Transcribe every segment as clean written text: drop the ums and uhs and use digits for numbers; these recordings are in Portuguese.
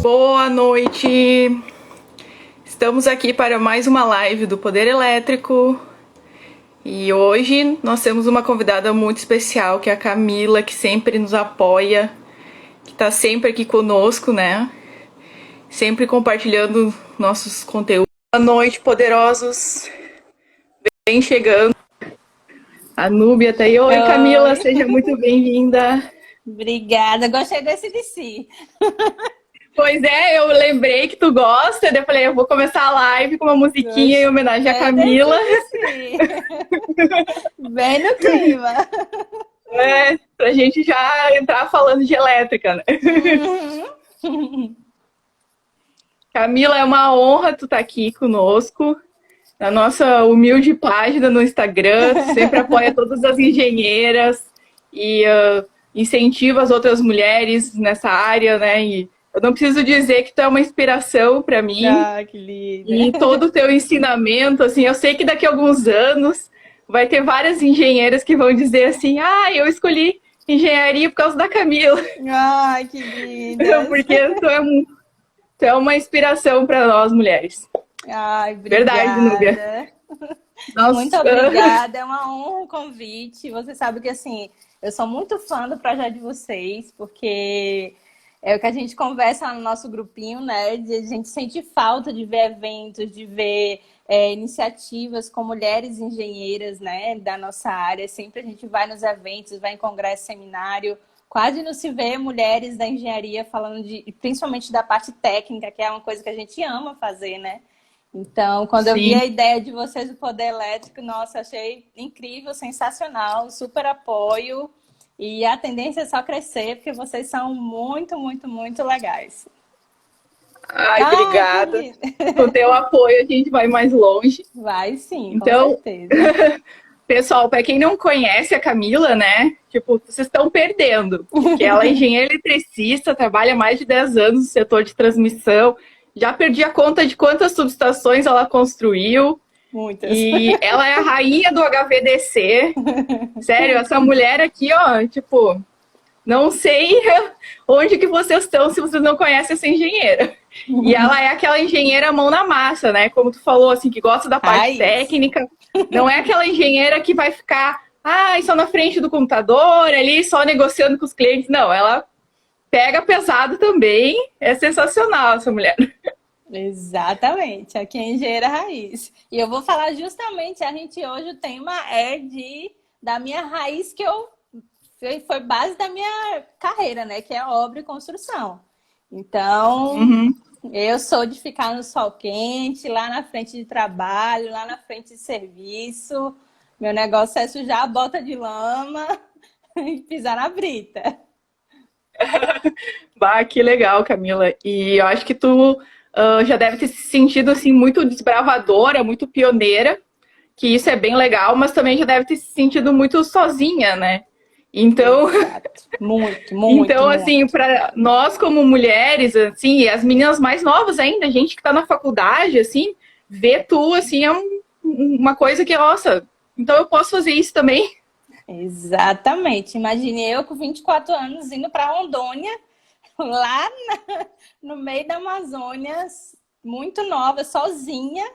Boa noite! Estamos aqui para mais uma live do Poder Elétrico e hoje nós temos uma convidada muito especial, que é a Camila, que sempre nos apoia, que está sempre aqui conosco, né? Sempre compartilhando nossos conteúdos. Boa noite, poderosos! Vem chegando. A Núbia tá aí. Oi, Camila, seja muito bem-vinda. Obrigada, gostei desse de si. Pois é, eu lembrei que tu gosta, daí eu falei, eu vou começar a live com uma musiquinha em homenagem à Camila. Bem no clima. É, pra gente já entrar falando de elétrica, né? Camila, é uma honra tu estar aqui conosco, na nossa humilde página no Instagram, tu sempre apoia todas as engenheiras e incentiva as outras mulheres nessa área, né? E eu não preciso dizer que tu é uma inspiração para mim. Ah, que linda. E todo o teu ensinamento, assim, eu sei que daqui a alguns anos vai ter várias engenheiras que vão dizer assim, eu escolhi engenharia por causa da Camila. Ai, que linda. Porque tu é uma inspiração para nós mulheres. Ai, obrigada. Verdade, Núbia. Muito obrigada, é uma honra o convite. Você sabe que, assim, eu sou muito fã do projeto de vocês, porque é o que a gente conversa no nosso grupinho, né? A gente sente falta de ver eventos, de ver iniciativas com mulheres engenheiras, né? Da nossa área. Sempre a gente vai nos eventos, vai em congresso, seminário. Quase não se vê mulheres da engenharia falando principalmente da parte técnica, que é uma coisa que a gente ama fazer, né? Então, quando eu vi a ideia de vocês do Poder Elétrico, nossa, achei incrível, sensacional, super apoio. E a tendência é só crescer, porque vocês são muito, muito, muito legais. Ai, obrigada. Com o teu apoio a gente vai mais longe. Vai sim, então, com certeza. Pessoal, para quem não conhece a Camila, né? Tipo, vocês estão perdendo. Porque ela é engenheira eletricista, trabalha há mais de 10 anos no setor de transmissão. Já perdi a conta de quantas subestações ela construiu. Muitas. E ela é a rainha do HVDC. Sério, essa mulher aqui, ó, tipo, não sei onde que vocês estão se vocês não conhecem essa engenheira. E ela é aquela engenheira mão na massa, né? Como tu falou, assim, que gosta da parte técnica. Não é aquela engenheira que vai ficar, só na frente do computador, ali, só negociando com os clientes. Não, ela pega pesado também. É sensacional essa mulher. Exatamente, aqui é engenheira raiz. E eu vou falar justamente, hoje o tema é da minha raiz, que foi base da minha carreira, né? Que é obra e construção. Então, eu sou de ficar no sol quente, lá na frente de trabalho, lá na frente de serviço. Meu negócio é sujar a bota de lama e pisar na brita. Bah, que legal, Camila. E eu acho que tu já deve ter se sentido assim, muito desbravadora, muito pioneira, que isso é bem legal, mas também já deve ter se sentido muito sozinha, né? Então, muito. Então, assim, para nós como mulheres, assim, e as meninas mais novas ainda, gente que tá na faculdade, assim, ver tu, assim, é uma coisa que, nossa, então eu posso fazer isso também. Exatamente. Imagine eu com 24 anos indo para Rondônia, lá no meio da Amazônia, muito nova, sozinha,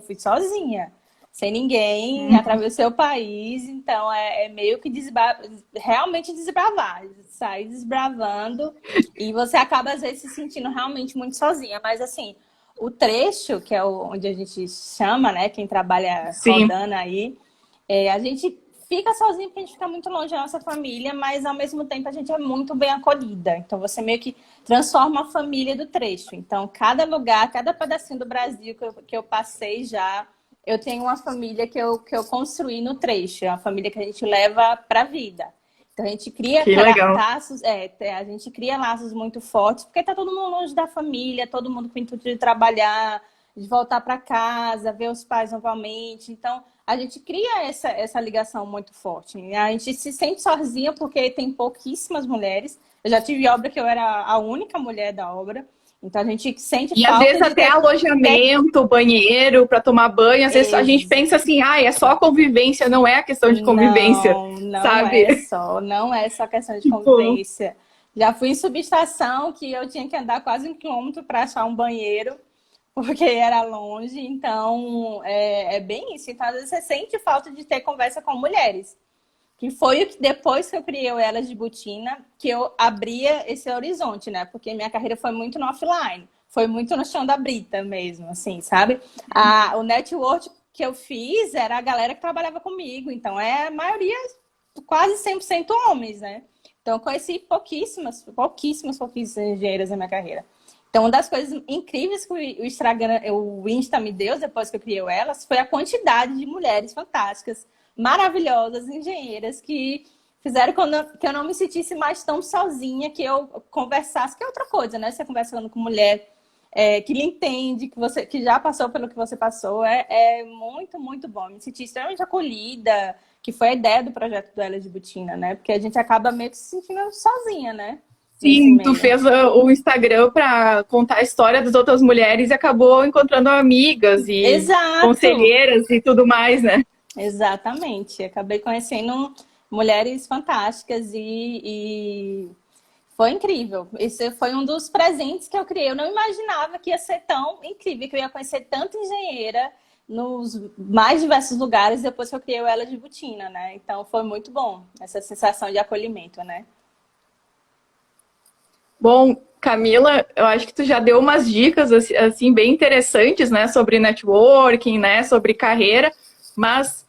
fui sozinha, sem ninguém, atravessei o país, então é meio que realmente desbravar, sair desbravando, e você acaba às vezes se sentindo realmente muito sozinha, mas assim, o trecho, que é onde a gente chama, né, quem trabalha rodando aí, a gente fica sozinho porque a gente fica muito longe da nossa família, mas ao mesmo tempo a gente é muito bem acolhida. Então você meio que transforma a família do trecho. Então cada lugar, cada pedacinho do Brasil que eu passei já, eu tenho uma família que eu construí no trecho. É uma família que a gente leva para a vida. Então a gente cria laços, a gente cria laços muito fortes, porque tá todo mundo longe da família, todo mundo com o intuito de trabalhar, de voltar para casa, ver os pais novamente. Então a gente cria essa ligação muito forte. A gente se sente sozinha porque tem pouquíssimas mulheres. Eu já tive obra que eu era a única mulher da obra. Então a gente sente falta. E às vezes até alojamento, banheiro para tomar banho. Às vezes a gente pensa assim, é só convivência, não é a questão de convivência. Não sabe? Não é só questão de convivência. Já fui em subestação que eu tinha que andar quase 1 quilômetro para achar um banheiro, porque era longe. Então, é bem isso. Então, às vezes você sente falta de ter conversa com mulheres. Que foi o que depois que eu criei o Elas de Botina, que eu abria esse horizonte, né? Porque minha carreira foi muito no offline, foi muito no chão da brita mesmo, assim, sabe? O network que eu fiz era a galera que trabalhava comigo, então a maioria, quase 100% homens, né? Então eu conheci pouquíssimas engenheiras na minha carreira. Então, uma das coisas incríveis que o Instagram, o Insta me deu depois que eu criei o Elas foi a quantidade de mulheres fantásticas, maravilhosas, engenheiras que fizeram que eu não me sentisse mais tão sozinha, que eu conversasse, que é outra coisa, né? Você conversando com mulher que lhe entende, que já passou pelo que você passou, é muito, muito bom. Me senti extremamente acolhida, que foi a ideia do projeto do Elas de Botina, né? Porque a gente acaba meio que se sentindo sozinha, né? Nesse Sim, tu meio. fez o Instagram para contar a história das outras mulheres e acabou encontrando amigas e Exato! conselheiras e tudo mais, né? Exatamente. Acabei conhecendo mulheres fantásticas e foi incrível. Esse foi um dos presentes que eu criei. Eu não imaginava que ia ser tão incrível, que eu ia conhecer tanta engenheira nos mais diversos lugares depois que eu criei o Ela de Botina, né? Então foi muito bom essa sensação de acolhimento, né? Bom, Camila, eu acho que tu já deu umas dicas assim bem interessantes, né, sobre networking, né, sobre carreira, mas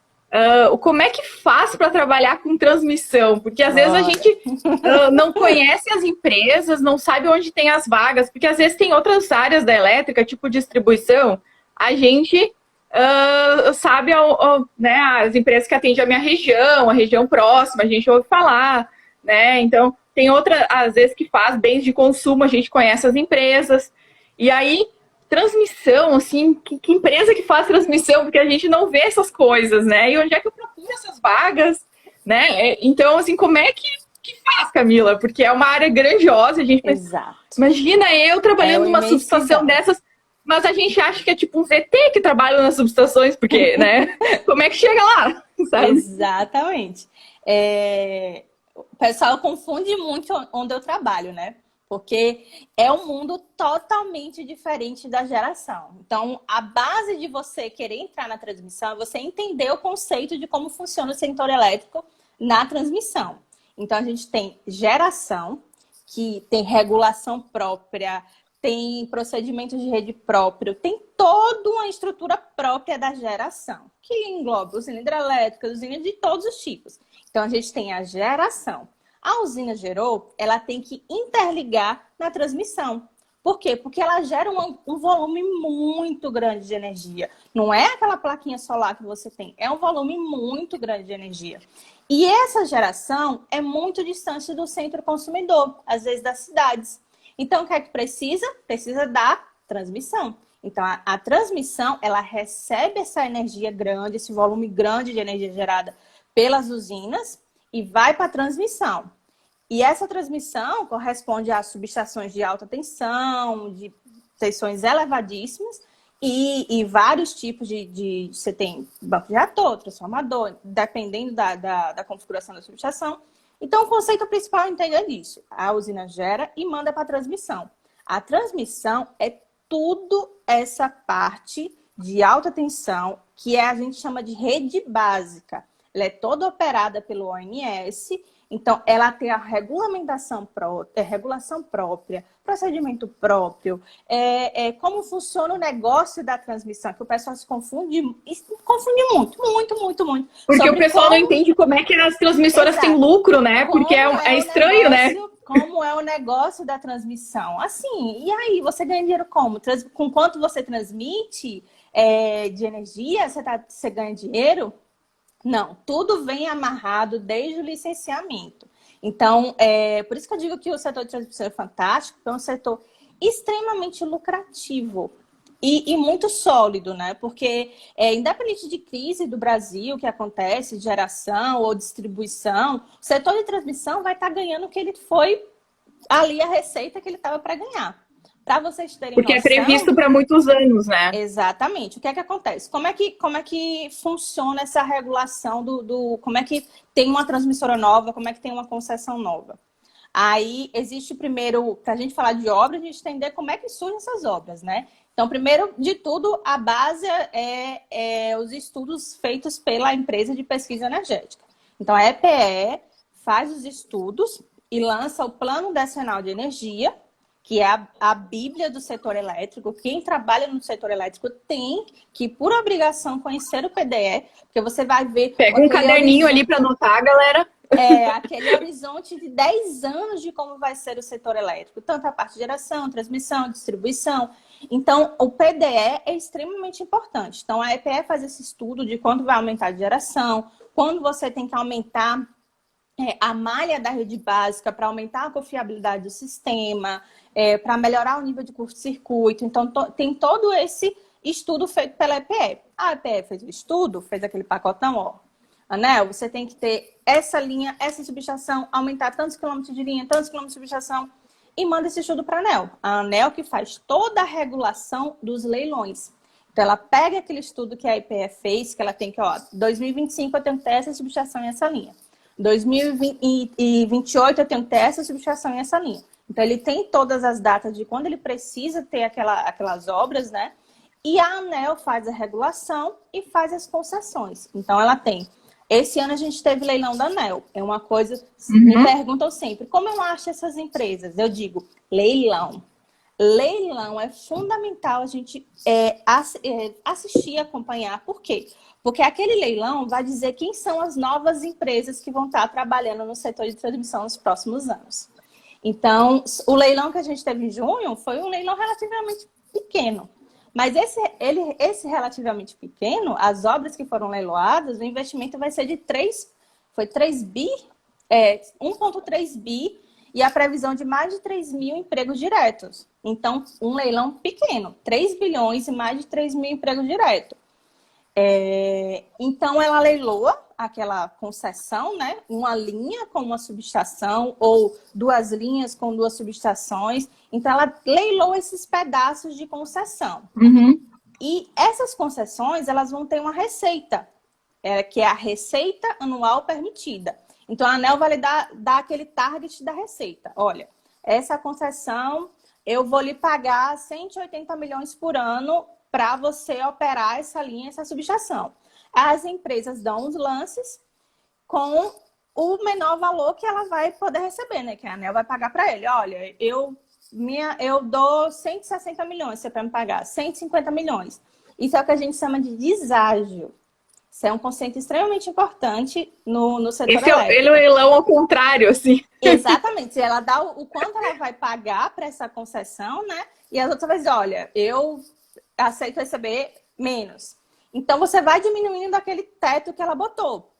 como é que faz para trabalhar com transmissão? Porque às vezes a Olha. gente não conhece as empresas, não sabe onde tem as vagas, porque às vezes tem outras áreas da elétrica, tipo distribuição, a gente sabe né, as empresas que atendem a região próxima, a gente ouve falar, né? Então tem outra, às vezes, que faz bens de consumo, a gente conhece as empresas. E aí, transmissão, assim, que empresa que faz transmissão? Porque a gente não vê essas coisas, né? E onde é que eu procuro essas vagas, né? Então, assim, como é que faz, Camila? Porque é uma área grandiosa, a gente pensa, Exato. imagina eu É trabalhando uma numa subestação imensidão. dessas, mas a gente acha que é tipo um VT que trabalha nas subestações, porque, né? Como é que chega lá, sabe? Exatamente. O pessoal confunde muito onde eu trabalho, né? Porque é um mundo totalmente diferente da geração. Então, a base de você querer entrar na transmissão é você entender o conceito de como funciona o setor elétrico na transmissão. Então, a gente tem geração, que tem regulação própria, tem procedimento de rede próprio, tem toda uma estrutura própria da geração, que engloba usina hidrelétrica, usina de todos os tipos. Então, a gente tem a geração. A usina gerou, ela tem que interligar na transmissão. Por quê? Porque ela gera um volume muito grande de energia. Não é aquela plaquinha solar que você tem, é um volume muito grande de energia. E essa geração é muito distante do centro consumidor, às vezes das cidades. Então, o que é que precisa? Precisa da transmissão. Então, a transmissão, ela recebe essa energia grande, esse volume grande de energia gerada pelas usinas e vai para a transmissão. E essa transmissão corresponde a subestações de alta tensão, de tensões elevadíssimas e vários tipos você tem banco de reator, transformador, dependendo da configuração da subestação. Então, o conceito principal é entender isso. A usina gera e manda para a transmissão. A transmissão é tudo essa parte de alta tensão que a gente chama de rede básica. Ela é toda operada pelo ONS, então ela tem a regulação própria, procedimento próprio, como funciona o negócio da transmissão, que o pessoal se confunde muito. Porque o Sobre pessoal não entende como é que as transmissoras têm Exato. lucro, né? Porque Como é o estranho, né? negócio, como é o negócio da transmissão. Assim, e aí, você ganha dinheiro como? Com quanto você transmite de energia, você ganha dinheiro? Não, tudo vem amarrado desde o licenciamento. Então, por isso que eu digo que o setor de transmissão é fantástico, é um setor extremamente lucrativo e muito sólido, né? Porque, independente de crise do Brasil que acontece, de geração ou distribuição, o setor de transmissão vai estar ganhando o que ele foi ali, a receita que ele estava para ganhar. Para vocês terem Porque é noção. previsto para muitos anos, né? Exatamente. O que é que acontece? Como é que funciona essa regulação como é que tem uma transmissora nova, como é que tem uma concessão nova? Aí existe primeiro, para a gente falar de obra, a gente entender como é que surgem essas obras, né? Então, primeiro de tudo, a base é os estudos feitos pela empresa de pesquisa energética. Então, a EPE faz os estudos e lança o Plano Decenal de Energia, que é a bíblia do setor elétrico. Quem trabalha no setor elétrico tem que, por obrigação, conhecer o PDE, porque você vai ver... Pega um caderninho ali para anotar, galera. Aquele horizonte de 10 anos de como vai ser o setor elétrico, tanto a parte de geração, transmissão, distribuição. Então, o PDE é extremamente importante. Então, a EPE faz esse estudo de quando vai aumentar a geração, quando você tem que aumentar a malha da rede básica para aumentar a confiabilidade do sistema, para melhorar o nível de curto-circuito. Então, tem todo esse estudo feito pela EPE. A EPE fez o estudo, fez aquele pacotão, ó. Anel, você tem que ter essa linha, essa subestação, aumentar tantos quilômetros de linha, tantos quilômetros de subestação, e manda esse estudo para a ANEEL. A ANEEL que faz toda a regulação dos leilões. Então, ela pega aquele estudo que a IPE fez, que ela tem que, ó, 2025 eu tenho que ter essa subestação e essa linha. 2028 eu tenho que ter essa subestação e essa linha. Então, ele tem todas as datas de quando ele precisa ter aquelas obras, né? E a ANEEL faz a regulação e faz as concessões. Então, ela tem... Esse ano a gente teve leilão da ANEEL. É uma coisa... Me perguntam sempre, como eu acho essas empresas? Eu digo, leilão. Leilão é fundamental a gente assistir e acompanhar. Por quê? Porque aquele leilão vai dizer quem são as novas empresas que vão estar trabalhando no setor de transmissão nos próximos anos. Então, o leilão que a gente teve em junho foi um leilão relativamente pequeno. Mas esse relativamente pequeno, as obras que foram leiloadas, o investimento vai ser de 1,3 bi, e a previsão de mais de 3 mil empregos diretos. Então, um leilão pequeno, 3 bilhões e mais de 3 mil empregos diretos. Então, ela leiloa aquela concessão, né? Uma linha com uma subestação ou 2 linhas com 2 subestações. Então, ela leiloa esses pedaços de concessão. E essas concessões, elas vão ter uma receita, que é a receita anual permitida. Então, a ANEEL vai lhe dar aquele target da receita. Olha, essa concessão, eu vou lhe pagar 180 milhões por ano para você operar essa linha, essa subestação. As empresas dão os lances com o menor valor que ela vai poder receber, né? Que a ANEEL vai pagar para ele. Olha, eu dou 160 milhões, você para me pagar 150 milhões. Isso é o que a gente chama de deságio. Isso é um conceito extremamente importante no setor elétrico. Ele é o leilão ao contrário, assim. Exatamente. Ela dá o quanto ela vai pagar para essa concessão, né? E as outras vezes, olha, eu aceito receber menos. Então, você vai diminuindo aquele teto que ela botou.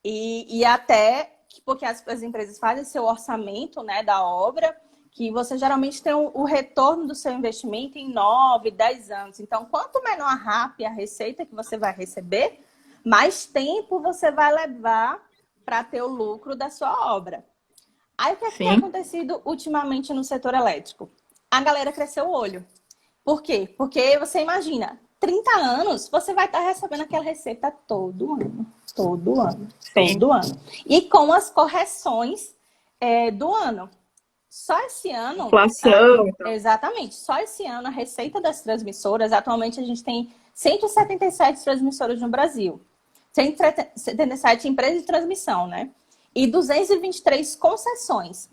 E até, porque as empresas fazem seu orçamento, né, da obra, que você geralmente tem o retorno do seu investimento em 9, 10 anos. Então, quanto menor a RAP, a receita que você vai receber, mais tempo você vai levar para ter o lucro da sua obra. Aí, o que tem acontecido ultimamente no setor elétrico? A galera cresceu o olho. Por quê? Porque você imagina, 30 anos, você vai estar recebendo aquela receita todo ano. Todo ano. Todo ano. E com as correções do ano. Só esse ano... Inflação. Exatamente. Só esse ano, a receita das transmissoras, atualmente a gente tem 177 transmissoras no Brasil. 177 empresas de transmissão, né? E 223 concessões.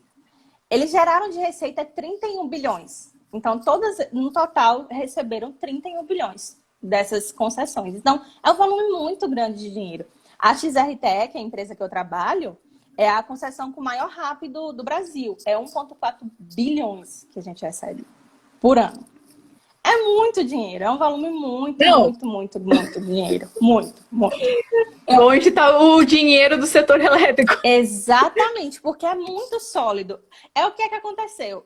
Eles geraram de receita 31 bilhões. Então, todas, no total, receberam 31 bilhões dessas concessões. Então, é um volume muito grande de dinheiro. A XRTE, que é a empresa que eu trabalho, é a concessão com maior RAP do Brasil. É 1,4 bilhões que a gente recebe por ano. É muito dinheiro, é um volume muito dinheiro. Muito. Onde está o dinheiro do setor elétrico? Exatamente, porque é muito sólido. É o que aconteceu.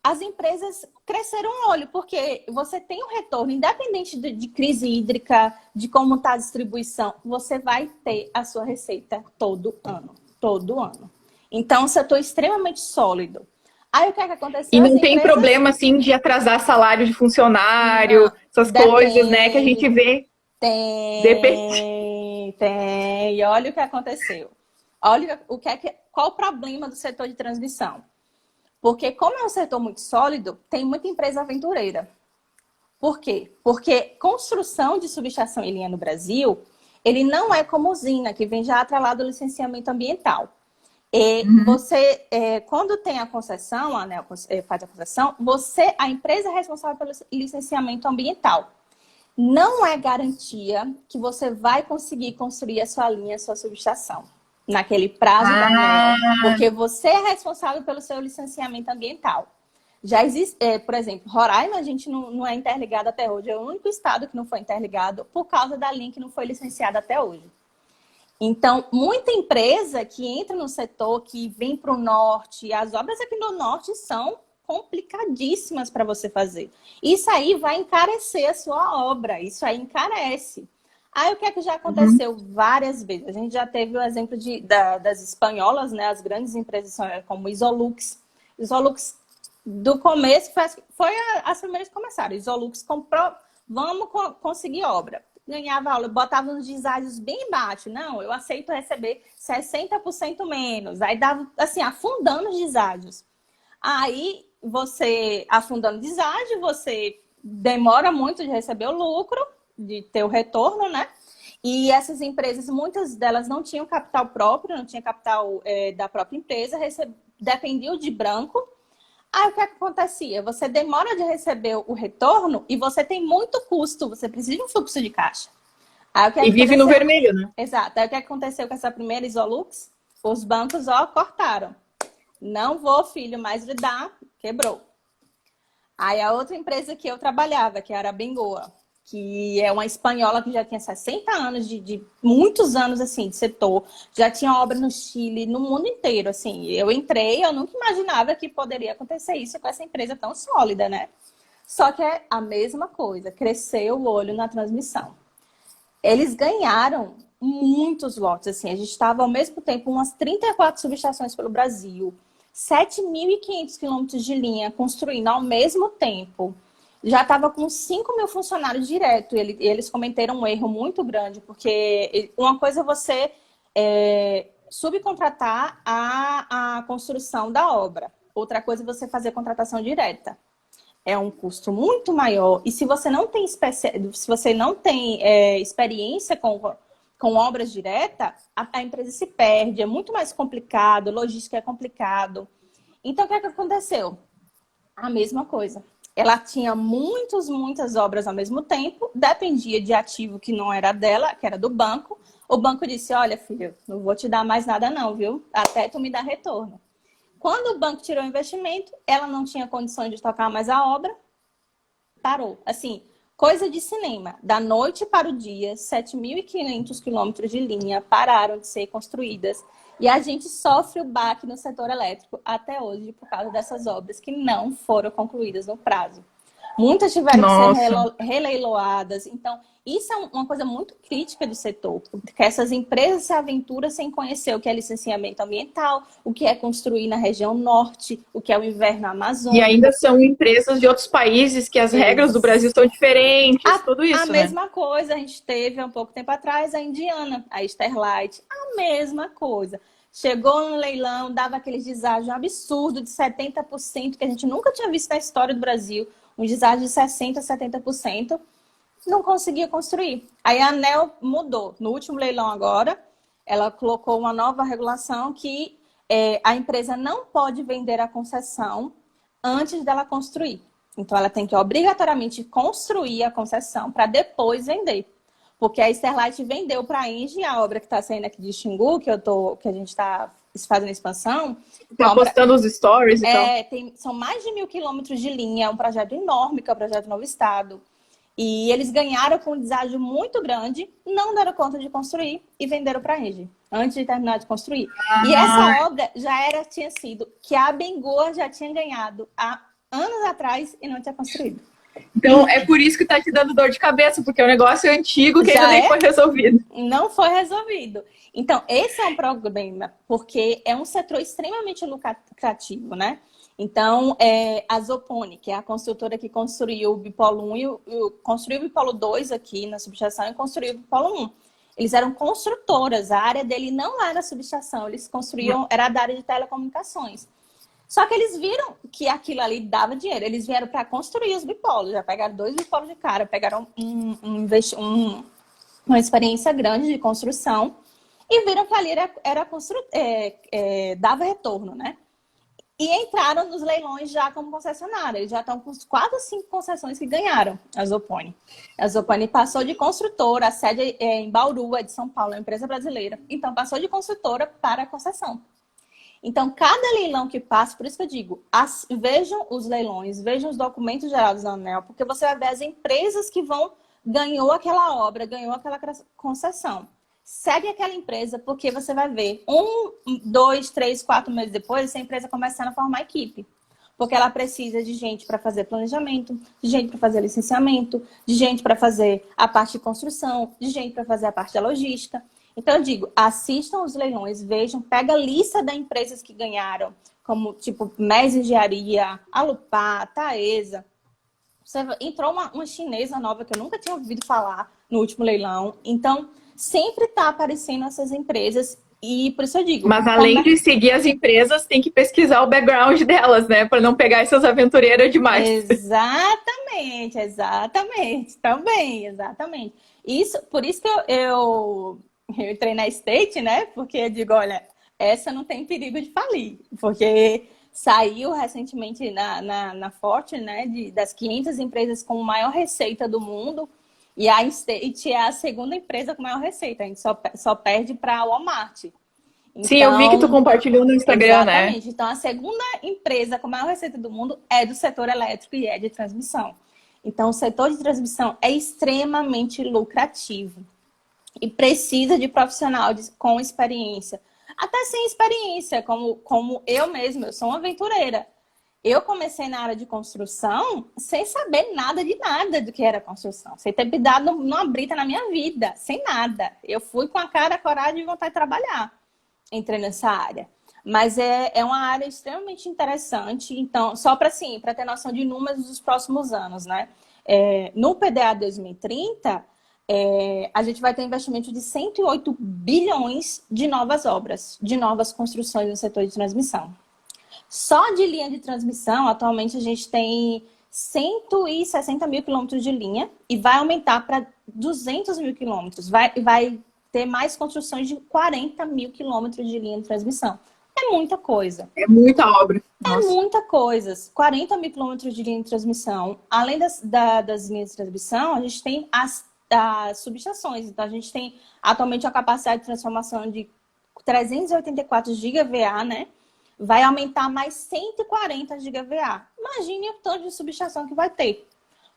As empresas cresceram o olho, porque você tem um retorno, independente de crise hídrica, de como está a distribuição, você vai ter a sua receita todo ano. Todo ano. Então, um setor extremamente sólido. Aí o que aconteceu? E não tem problema, assim, de atrasar salário de funcionário, não, essas coisas, né, que a gente vê. Tem. E olha o que aconteceu. Olha o que qual o problema do setor de transmissão? Porque como é um setor muito sólido, tem muita empresa aventureira. Por quê? Porque construção de subestação em linha no Brasil, ele não é como usina, que vem já atrelado ao licenciamento ambiental. E você, quando tem a concessão, a ANEEL faz a concessão, a empresa é responsável pelo licenciamento ambiental. Não é garantia que você vai conseguir construir a sua linha, a sua subestação, naquele prazo da ANEEL, porque você é responsável pelo seu licenciamento ambiental. Já existe, por exemplo, Roraima, a gente não é interligado até hoje, é o único estado que não foi interligado por causa da linha que não foi licenciada até hoje. Então, muita empresa que entra no setor, que vem para o norte, as obras aqui no norte são complicadíssimas para você fazer. Isso aí vai encarecer a sua obra, isso aí encarece. Aí o que é que já aconteceu várias vezes? A gente já teve o exemplo das espanholas, né? As grandes empresas como Isolux. Isolux, do começo, as primeiras que começaram. Isolux comprou, vamos conseguir obra. Ganhava aula, botava uns deságios bem baixos. Não, eu aceito receber 60% menos. Aí dava, assim, afundando os deságios. Aí, você, afundando o deságio, você demora muito de receber o lucro, de ter o retorno, né? E essas empresas, muitas delas não tinham capital próprio, não tinha capital da própria empresa, dependiam de banco. Aí o que acontecia? Você demora de receber o retorno e você tem muito custo, você precisa de um fluxo de caixa. Aí, e vive no vermelho, né? Exato. Aí o que aconteceu com essa primeira Isolux? Os bancos, cortaram. Não vou, filho, mais lhe dar, quebrou. Aí a outra empresa que eu trabalhava, que era a Bengoa, que é uma espanhola que já tinha 60 anos, de muitos anos, assim, de setor. Já tinha obra no Chile, no mundo inteiro, assim. Eu entrei, eu nunca imaginava que poderia acontecer isso com essa empresa tão sólida, né? Só que é a mesma coisa, cresceu o olho na transmissão. Eles ganharam muitos lotes, assim. A gente estava, ao mesmo tempo, umas 34 subestações pelo Brasil, 7.500 quilômetros de linha construindo ao mesmo tempo. Já estava com 5 mil funcionários direto. Eles cometeram um erro muito grande, porque uma coisa é você subcontratar a construção da obra. Outra coisa é você fazer contratação direta. É um custo muito maior. E se você não tem, experiência com obras diretas, a empresa se perde. É muito mais complicado, logística é complicado. Então, o que aconteceu? A mesma coisa. Ela tinha muitas obras ao mesmo tempo, dependia de ativo que não era dela, que era do banco. O banco disse, olha, filho, não vou te dar mais nada não, viu? Até tu me dar retorno. Quando o banco tirou o investimento, ela não tinha condições de tocar mais a obra, parou. Assim, coisa de cinema. Da noite para o dia, 7.500 quilômetros de linha pararam de ser construídas. E a gente sofre o baque no setor elétrico até hoje por causa dessas obras que não foram concluídas no prazo. Muitas tiveram que ser releiloadas. Então, isso é uma coisa muito crítica do setor, porque essas empresas se aventuram sem conhecer o que é licenciamento ambiental, o que é construir na região norte, o que é o inverno amazônico. E ainda são empresas de outros países que as regras do Brasil são diferentes, tudo isso, A mesma coisa, a gente teve há um pouco tempo atrás a indiana, a Sterlite, a mesma coisa. Chegou no leilão, dava aqueles deságios absurdo de 70%, que a gente nunca tinha visto na história do Brasil, um deságio de 60%, 70%, não conseguia construir. Aí a ANEEL mudou. No último leilão agora, ela colocou uma nova regulação que a empresa não pode vender a concessão antes dela construir. Então, ela tem que obrigatoriamente construir a concessão para depois vender. Porque a Sterlite vendeu para a Engie a obra que está saindo aqui de Xingu, que a gente está fazendo expansão. Tá postando os stories e tal. São mais de 1.000 quilômetros de linha, é um projeto enorme, que é o projeto Novo Estado. E eles ganharam com um deságio muito grande, não deram conta de construir e venderam para a Engie, antes de terminar de construir. E essa obra tinha sido que a Bengoa já tinha ganhado há anos atrás e não tinha construído. Então, é por isso que tá te dando dor de cabeça, porque o negócio é antigo que ainda nem foi resolvido. Não foi resolvido. Então, esse é um problema, porque é um setor extremamente lucrativo, né? Então, a Zopone, que é a construtora que construiu o Bipolo 1 construiu o Bipolo 2 aqui na subestação e construiu o Bipolo 1. Eles eram construtoras, a área dele não era subestação, eles construíam, era da área de telecomunicações. Só que eles viram que aquilo ali dava dinheiro, eles vieram para construir os bipolos, já pegaram 2 bipolos de cara, pegaram uma experiência grande de construção e viram que ali dava retorno, né? E entraram nos leilões já como concessionária. Eles já estão com 4 ou 5 concessões que ganharam a Zopone. A Zopone passou de construtora, a sede é em Bauru, é de São Paulo, é uma empresa brasileira. Então, passou de construtora para concessão. Então, cada leilão que passa, por isso que eu digo, vejam os leilões, vejam os documentos gerados na ANEEL, porque você vai ver as empresas que ganhou aquela obra, ganhou aquela concessão. Segue aquela empresa, porque você vai ver 1, 2, 3, 4 meses depois, essa empresa começando a formar equipe. Porque ela precisa de gente para fazer planejamento, de gente para fazer licenciamento, de gente para fazer a parte de construção, de gente para fazer a parte da logística. Então, eu digo, assistam os leilões, vejam, pega a lista das empresas que ganharam, como tipo MES Engenharia, Alupar, Taesa. Entrou uma chinesa nova que eu nunca tinha ouvido falar no último leilão. Então, sempre está aparecendo essas empresas e por isso eu digo... Mas além de seguir as empresas, tem que pesquisar o background delas, né? Para não pegar essas aventureiras demais. Exatamente. Também, exatamente. Por isso que eu entrei na State, né? Porque eu digo, olha, essa não tem perigo de falir. Porque saiu recentemente na Fortune, né? Das 500 empresas com maior receita do mundo. E a State é a segunda empresa com maior receita. A gente só perde para a Walmart. Então, sim, eu vi que tu compartilhou no Instagram, exatamente. Né? Então, a segunda empresa com maior receita do mundo é do setor elétrico e é de transmissão. Então, o setor de transmissão é extremamente lucrativo. E precisa de profissional com experiência. Até sem experiência, como eu mesma. Eu sou uma aventureira. Eu comecei na área de construção sem saber nada do que era construção. Sem ter me dado uma brita na minha vida, sem nada. Eu fui com a cara, a coragem e vontade de trabalhar. Entrei nessa área. Mas é uma área extremamente interessante. Então, só para ter noção de números dos próximos anos, né? No PDA 2030, a gente vai ter investimento de 108 bilhões de novas obras, de novas construções no setor de transmissão. Só de linha de transmissão, atualmente a gente tem 160 mil quilômetros de linha e vai aumentar para 200 mil quilômetros. Vai ter mais construções de 40 mil quilômetros de linha de transmissão. É muita coisa. É muita obra. Nossa. É muita coisa. 40 mil quilômetros de linha de transmissão. Além das linhas de transmissão, a gente tem as subestações. Então, a gente tem atualmente uma capacidade de transformação de 384 GVA, né? Vai aumentar mais 140 GVA. Imagine o tanto de subestação que vai ter.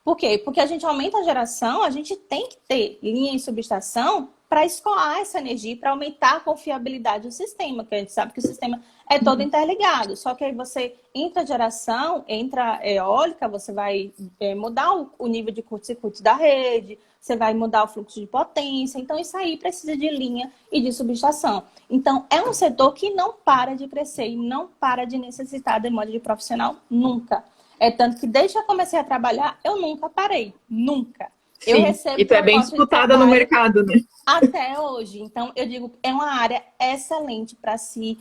Por quê? Porque a gente aumenta a geração, a gente tem que ter linha em subestação para escoar essa energia, para aumentar a confiabilidade do sistema, que a gente sabe que o sistema é todo interligado. Só que aí você entra geração, entra eólica, você vai mudar o nível de curto-circuito da rede, você vai mudar o fluxo de potência. Então, isso aí precisa de linha e de subestação. Então, é um setor que não para de crescer e não para de necessitar demanda de profissional nunca. É tanto que desde que eu comecei a trabalhar, eu nunca parei. Nunca. Sim, eu recebo e tu é bem disputada no mercado, né? Até hoje. Então, eu digo, é uma área excelente para se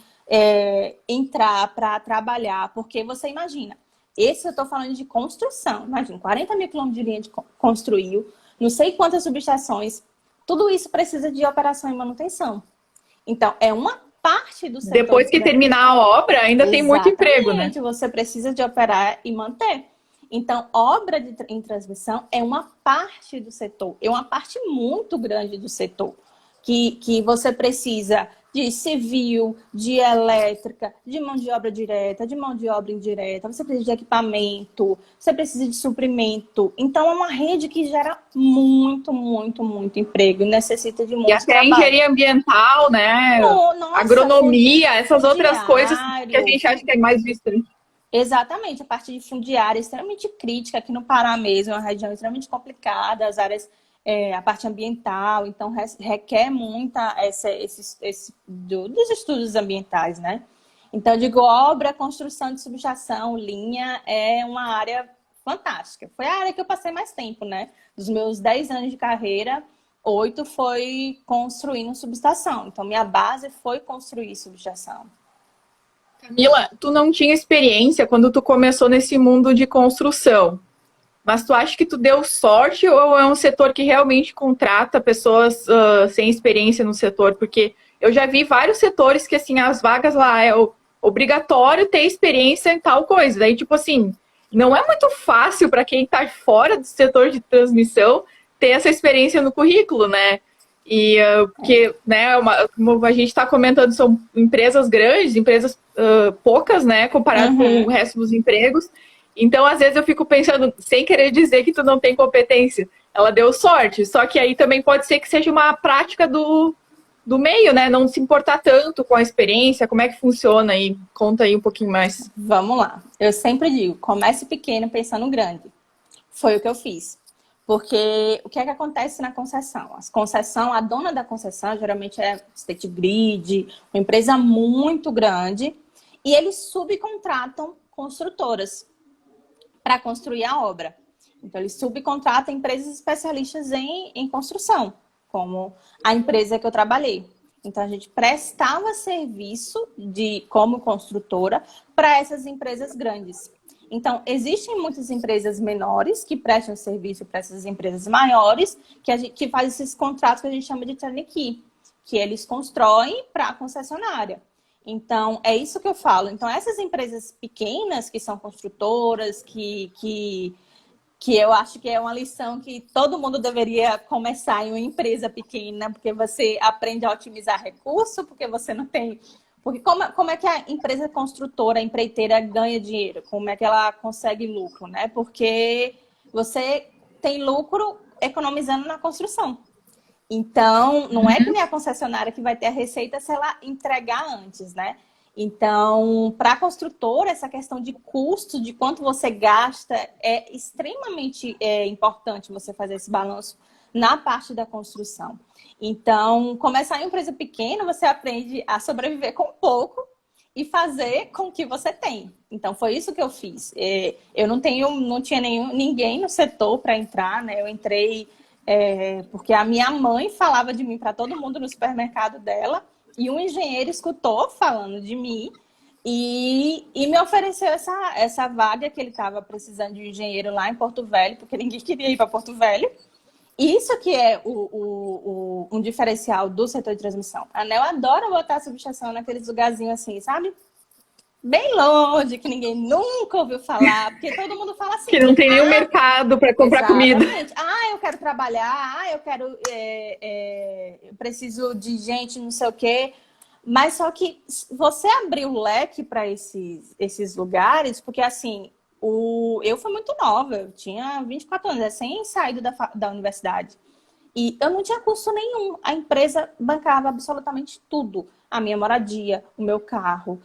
entrar, para trabalhar. Porque você imagina, esse eu estou falando de construção. Imagina, 40 mil quilômetros de linha construiu, não sei quantas subestações. Tudo isso precisa de operação e manutenção. Então, é uma parte do setor. Depois que terminar a obra, ainda tem muito emprego, né? Você precisa de operar e manter. Então, obra em transmissão é uma parte do setor, é uma parte muito grande do setor, que você precisa de civil, de elétrica, de mão de obra direta, de mão de obra indireta, você precisa de equipamento, você precisa de suprimento. Então, é uma rede que gera muito, muito, muito emprego, necessita de muito trabalho. E até engenharia ambiental, né? Nossa, agronomia, essas outras coisas que a gente acha que é mais vista. Exatamente, a parte de fundiária é extremamente crítica aqui no Pará mesmo, é uma região extremamente complicada, as áreas, a parte ambiental, então requer muita dos estudos ambientais, né? Então, eu digo, obra, construção de subestação, linha, é uma área fantástica. Foi a área que eu passei mais tempo, né? Dos meus 10 anos de carreira, 8 foi construindo subestação. Então, minha base foi construir subestação. Camila, tu não tinha experiência quando tu começou nesse mundo de construção, mas tu acha que tu deu sorte ou é um setor que realmente contrata pessoas sem experiência no setor? Porque eu já vi vários setores que, assim, as vagas lá é obrigatório ter experiência em tal coisa. Daí, tipo assim, não é muito fácil para quem está fora do setor de transmissão ter essa experiência no currículo, né? E porque, né, como a gente está comentando, são empresas grandes, empresas poucas, né, comparado com o resto dos empregos. Então, às vezes eu fico pensando, sem querer dizer que tu não tem competência, ela deu sorte, só que aí também pode ser que seja uma prática do meio, né, não se importar tanto com a experiência, como é que funciona aí? Conta aí um pouquinho mais. Vamos lá. Eu sempre digo, comece pequeno pensando grande. Foi o que eu fiz. Porque o que é que acontece na concessão? A dona da concessão geralmente é State Grid, uma empresa muito grande, e eles subcontratam construtoras para construir a obra. Então, eles subcontratam empresas especialistas em construção, como a empresa que eu trabalhei. Então, a gente prestava serviço como construtora para essas empresas grandes. Então, existem muitas empresas menores que prestam serviço para essas empresas maiores, que fazem esses contratos que a gente chama de turnkey, que eles constroem para a concessionária. Então, é isso que eu falo. Então, essas empresas pequenas, que são construtoras, que eu acho que é uma lição que todo mundo deveria começar em uma empresa pequena, porque você aprende a otimizar recurso, porque você não tem... Porque como é que a empresa construtora, a empreiteira ganha dinheiro? Como é que ela consegue lucro, né? Porque você tem lucro economizando na construção. Então, não é que nem a concessionária que vai ter a receita se ela entregar antes, né? Então, para a construtora, essa questão de custo, de quanto você gasta, é extremamente importante você fazer esse balanço na parte da construção. Então, começar em uma empresa pequena, você aprende a sobreviver com pouco e fazer com o que você tem. Então, foi isso que eu fiz. Eu não tinha ninguém no setor para entrar, né? Eu entrei porque a minha mãe falava de mim para todo mundo no supermercado dela, e um engenheiro escutou falando de mim e me ofereceu essa vaga que ele estava precisando de um engenheiro lá em Porto Velho, porque ninguém queria ir para Porto Velho. Isso que é um diferencial do setor de transmissão. A ANEEL adora botar a subestação naqueles lugarzinhos assim, sabe? Bem longe, que ninguém nunca ouviu falar, porque todo mundo fala assim. Que não tem nenhum mercado para comprar comida. Eu quero trabalhar, eu quero... eu preciso de gente, não sei o quê. Mas só que você abriu o leque para esses lugares, porque assim, eu fui muito nova, eu tinha 24 anos, recém saído da universidade. E eu não tinha custo nenhum. A empresa bancava absolutamente tudo. A minha moradia, o meu carro,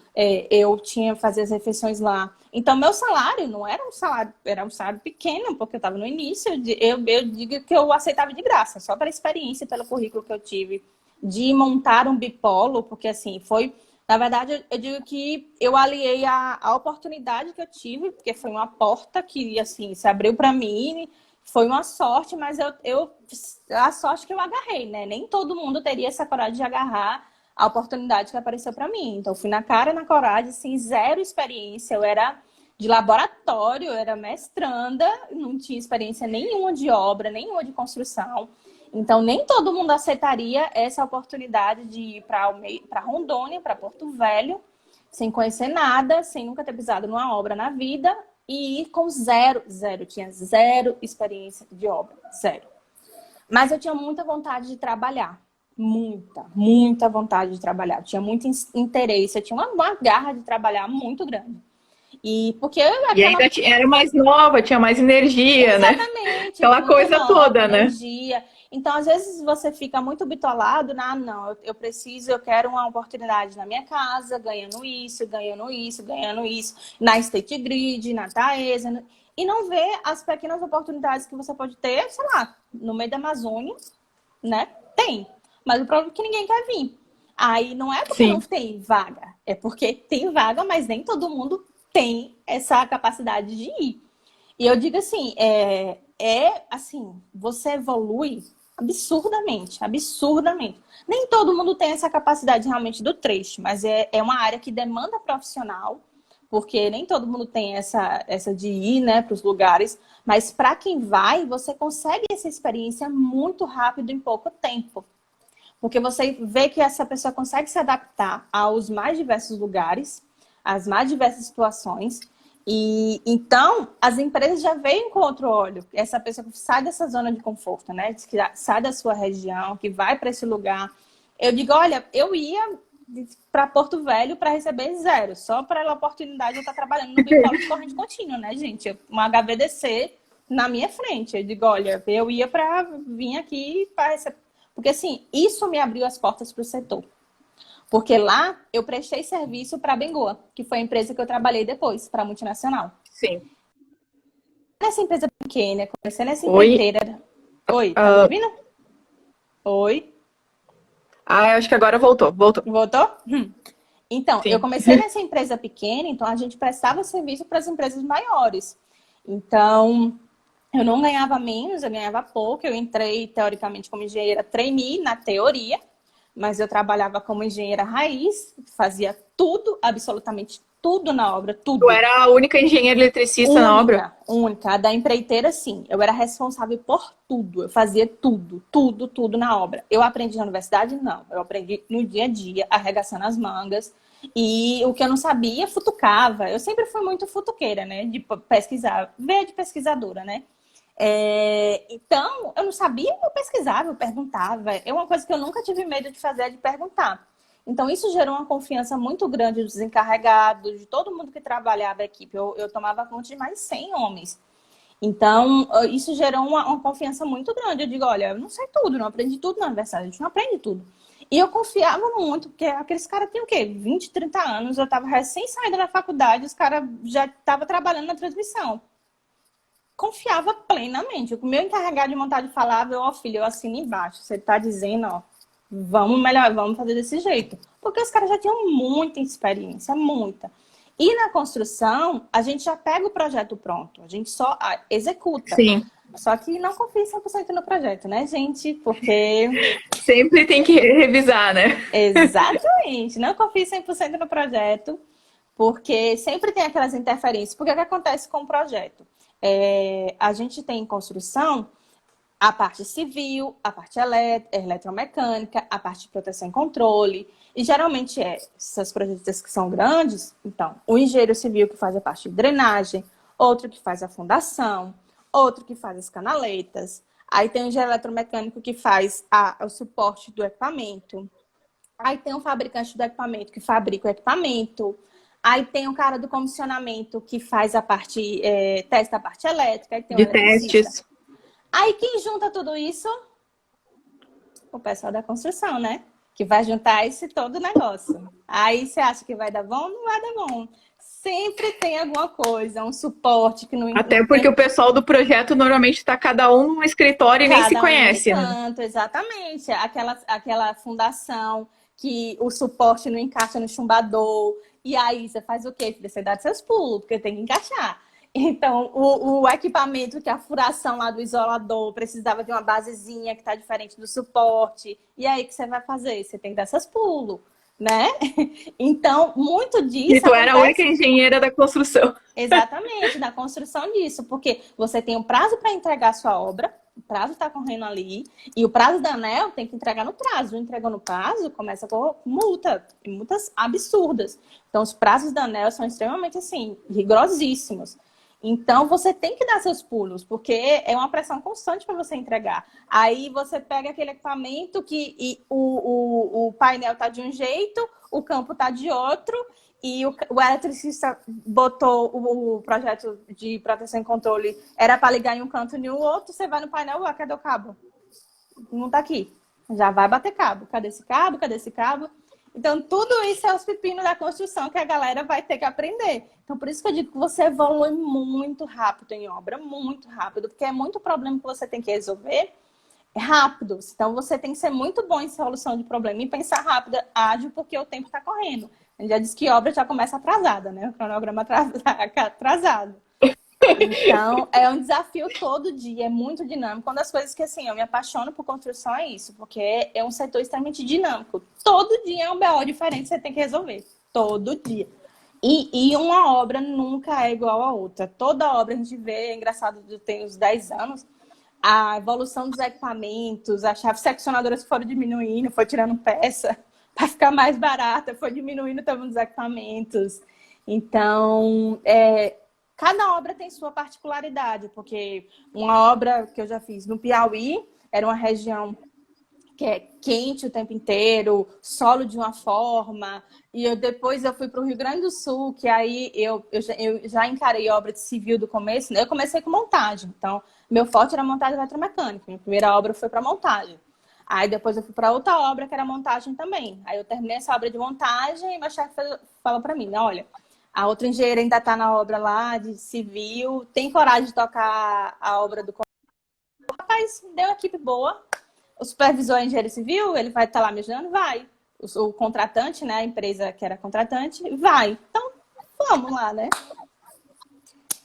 eu tinha que fazer as refeições lá. Então, meu salário não era um salário, era um salário pequeno, porque eu estava no início. Eu digo que eu aceitava de graça, só pela experiência, pelo currículo que eu tive de montar um bipolo, porque assim, foi... Na verdade, eu digo que eu aliei a oportunidade que eu tive, porque foi uma porta que, assim, se abriu para mim. Foi uma sorte, mas a sorte que eu agarrei, né? Nem todo mundo teria essa coragem de agarrar a oportunidade que apareceu para mim. Então, fui na cara, na coragem, assim, zero experiência. Eu era de laboratório, eu era mestranda, não tinha experiência nenhuma de obra, nenhuma de construção. Então, nem todo mundo aceitaria essa oportunidade de ir para Rondônia, para Porto Velho, sem conhecer nada, sem nunca ter pisado numa obra na vida, e ir com zero, tinha zero experiência de obra, zero. Mas eu tinha muita vontade de trabalhar, muita vontade de trabalhar. Eu tinha muito interesse, eu tinha uma garra de trabalhar muito grande. E porque E ainda era mais nova, tinha mais energia, exatamente, né? Aquela coisa nova, toda, energia. Então, às vezes, você fica muito bitolado, não, eu quero uma oportunidade na minha casa, ganhando isso, na State Grid, na Taesa, e não vê as pequenas oportunidades que você pode ter, sei lá, no meio da Amazônia, né? Tem. Mas o problema é que ninguém quer vir. Aí não é porque não tem vaga, é porque tem vaga, mas nem todo mundo tem essa capacidade de ir. E eu digo assim, assim, você evolui Absurdamente, absurdamente. Nem todo mundo tem essa capacidade realmente do trecho, mas é uma área que demanda profissional, porque nem todo mundo tem essa de ir, né, para os lugares, mas para quem vai, você consegue essa experiência muito rápido em pouco tempo. Porque você vê que essa pessoa consegue se adaptar aos mais diversos lugares, às mais diversas situações. E então as empresas já veem com outro olho. Essa pessoa que sai dessa zona de conforto, né? Que sai da sua região, que vai para esse lugar. Eu digo, olha, eu ia para Porto Velho para receber zero, só para a oportunidade de eu estar trabalhando no Bipolo de corrente contínua, né, gente? Uma HVDC na minha frente. Eu digo, olha, eu ia para vir aqui para receber. Porque assim, isso me abriu as portas para o setor. Porque lá eu prestei serviço para a Bengoa, que foi a empresa que eu trabalhei depois, para a multinacional. Sim. Nessa empresa pequena, comecei nessa Oi. empreiteira. Oi, tá me ouvindo? Oi, Acho que agora voltou. Voltou. voltou? Então, eu Sim. comecei nessa empresa pequena, então a gente prestava serviço para as empresas maiores. Então, eu não ganhava menos, eu ganhava pouco. Eu entrei, teoricamente, como engenheira trainee, na teoria, mas eu trabalhava como engenheira raiz, fazia tudo, absolutamente tudo na obra, Tu tudo. era a única engenheira eletricista na obra? Única. A da empreiteira, sim. Eu era responsável por tudo. Eu fazia tudo, tudo, tudo na obra. Eu aprendi na universidade? Não. Eu aprendi no dia a dia, arregaçando as mangas. E o que eu não sabia, futucava. Eu sempre fui muito futuqueira, né? De pesquisar. Veio de pesquisadora, né? Então, eu não sabia, eu pesquisava, eu perguntava. É uma coisa que eu nunca tive medo de fazer, é de perguntar. Então, isso gerou uma confiança muito grande dos encarregados, de todo mundo que trabalhava a equipe. Eu tomava conta de mais 100 homens. Então, isso gerou uma confiança muito grande. Eu digo, olha, eu não sei tudo, não aprendi tudo na universidade, a gente não aprende tudo. E eu confiava muito, porque aqueles caras tinham o quê? 20, 30 anos, eu estava recém saída da faculdade, os caras já estavam trabalhando na transmissão. Confiava plenamente. O meu encarregado de montagem falava, ó, filho, eu assino embaixo. Você está dizendo, ó, vamos melhor, vamos fazer desse jeito. Porque os caras já tinham muita experiência, muita. E na construção, a gente já pega o projeto pronto, a gente só executa. Sim. Só que não confia 100% no projeto, né, gente? Porque... Sempre tem que revisar, né? Exatamente. Não confia 100% no projeto, porque sempre tem aquelas interferências. Porque o que acontece com o projeto? A gente tem em construção a parte civil, a parte eletromecânica, a parte de proteção e controle. E geralmente essas projetos que são grandes, então, o engenheiro civil que faz a parte de drenagem, outro que faz a fundação, outro que faz as canaletas. Aí tem o engenheiro eletromecânico que faz o suporte do equipamento. Aí tem o fabricante do equipamento que fabrica o equipamento. Aí tem o cara do comissionamento que faz a parte, testa a parte elétrica. Aí tem o De eletricista. testes. Aí quem junta tudo isso? O pessoal da construção, né? Que vai juntar esse todo negócio. Aí você acha que vai dar bom? Não vai dar bom. Sempre tem alguma coisa, um suporte que não... Até porque o pessoal do projeto normalmente está cada um num escritório e nem se conhece, né? Canto, exatamente. Aquela fundação que o suporte não encaixa no chumbador. E aí você faz o quê? Você dá seus pulos, porque tem que encaixar. Então, o equipamento, que é a furação lá do isolador, precisava de uma basezinha que está diferente do suporte. E aí, o que você vai fazer? Você tem que dar seus pulos, né? Então, muito disso... E tu era a única engenheira da construção. Exatamente, da construção disso. Porque você tem um prazo para entregar a sua obra, o prazo está correndo ali, e o prazo da ANEEL tem que entregar no prazo. Não entregou no prazo, começa com multa, multas absurdas. Então, os prazos da ANEEL são extremamente, assim, rigorosíssimos. Então, você tem que dar seus pulos, porque é uma pressão constante para você entregar. Aí você pega aquele equipamento que o painel está de um jeito, o campo está de outro, e o eletricista botou o projeto de proteção e controle, era para ligar em um canto e no outro, você vai no painel, cadê o cabo? Não está aqui. Já vai bater cabo. Cadê esse cabo? Cadê esse cabo? Então, tudo isso é os pepinos da construção que a galera vai ter que aprender. Então, por isso que eu digo que você evolui muito rápido em obra, muito rápido, porque é muito problema que você tem que resolver rápido. Então, você tem que ser muito bom em solução de problema e pensar rápido, ágil, porque o tempo está correndo. A gente já disse que obra já começa atrasada, né? O cronograma atrasado. Então, é um desafio todo dia, é muito dinâmico. Uma das coisas que, assim, eu me apaixono por construção é isso, porque é um setor extremamente dinâmico. Todo dia é um BO diferente que você tem que resolver. Todo dia. E uma obra nunca é igual a outra. Toda obra a gente vê, é engraçado, eu tenho uns 10 anos, a evolução dos equipamentos, as chaves seccionadoras foram diminuindo, foi tirando peça para ficar mais barata, foi diminuindo também os equipamentos. Então, cada obra tem sua particularidade, porque uma obra que eu já fiz no Piauí era uma região que é quente o tempo inteiro, solo de uma forma, e depois eu fui para o Rio Grande do Sul, que aí eu já encarei obra de civil do começo, né? Eu comecei com montagem, então meu forte era montagem eletromecânica, minha primeira obra foi para montagem. Aí depois eu fui para outra obra que era montagem também. Aí eu terminei essa obra de montagem e meu chefe falou para mim, olha, a outra engenheira ainda está na obra lá de civil, tem coragem de tocar a obra do... Rapaz, deu uma equipe boa. O supervisor é engenheiro civil, ele vai estar lá me ajudando? Vai. O contratante, né, a empresa que era contratante, vai. Então, vamos lá, né?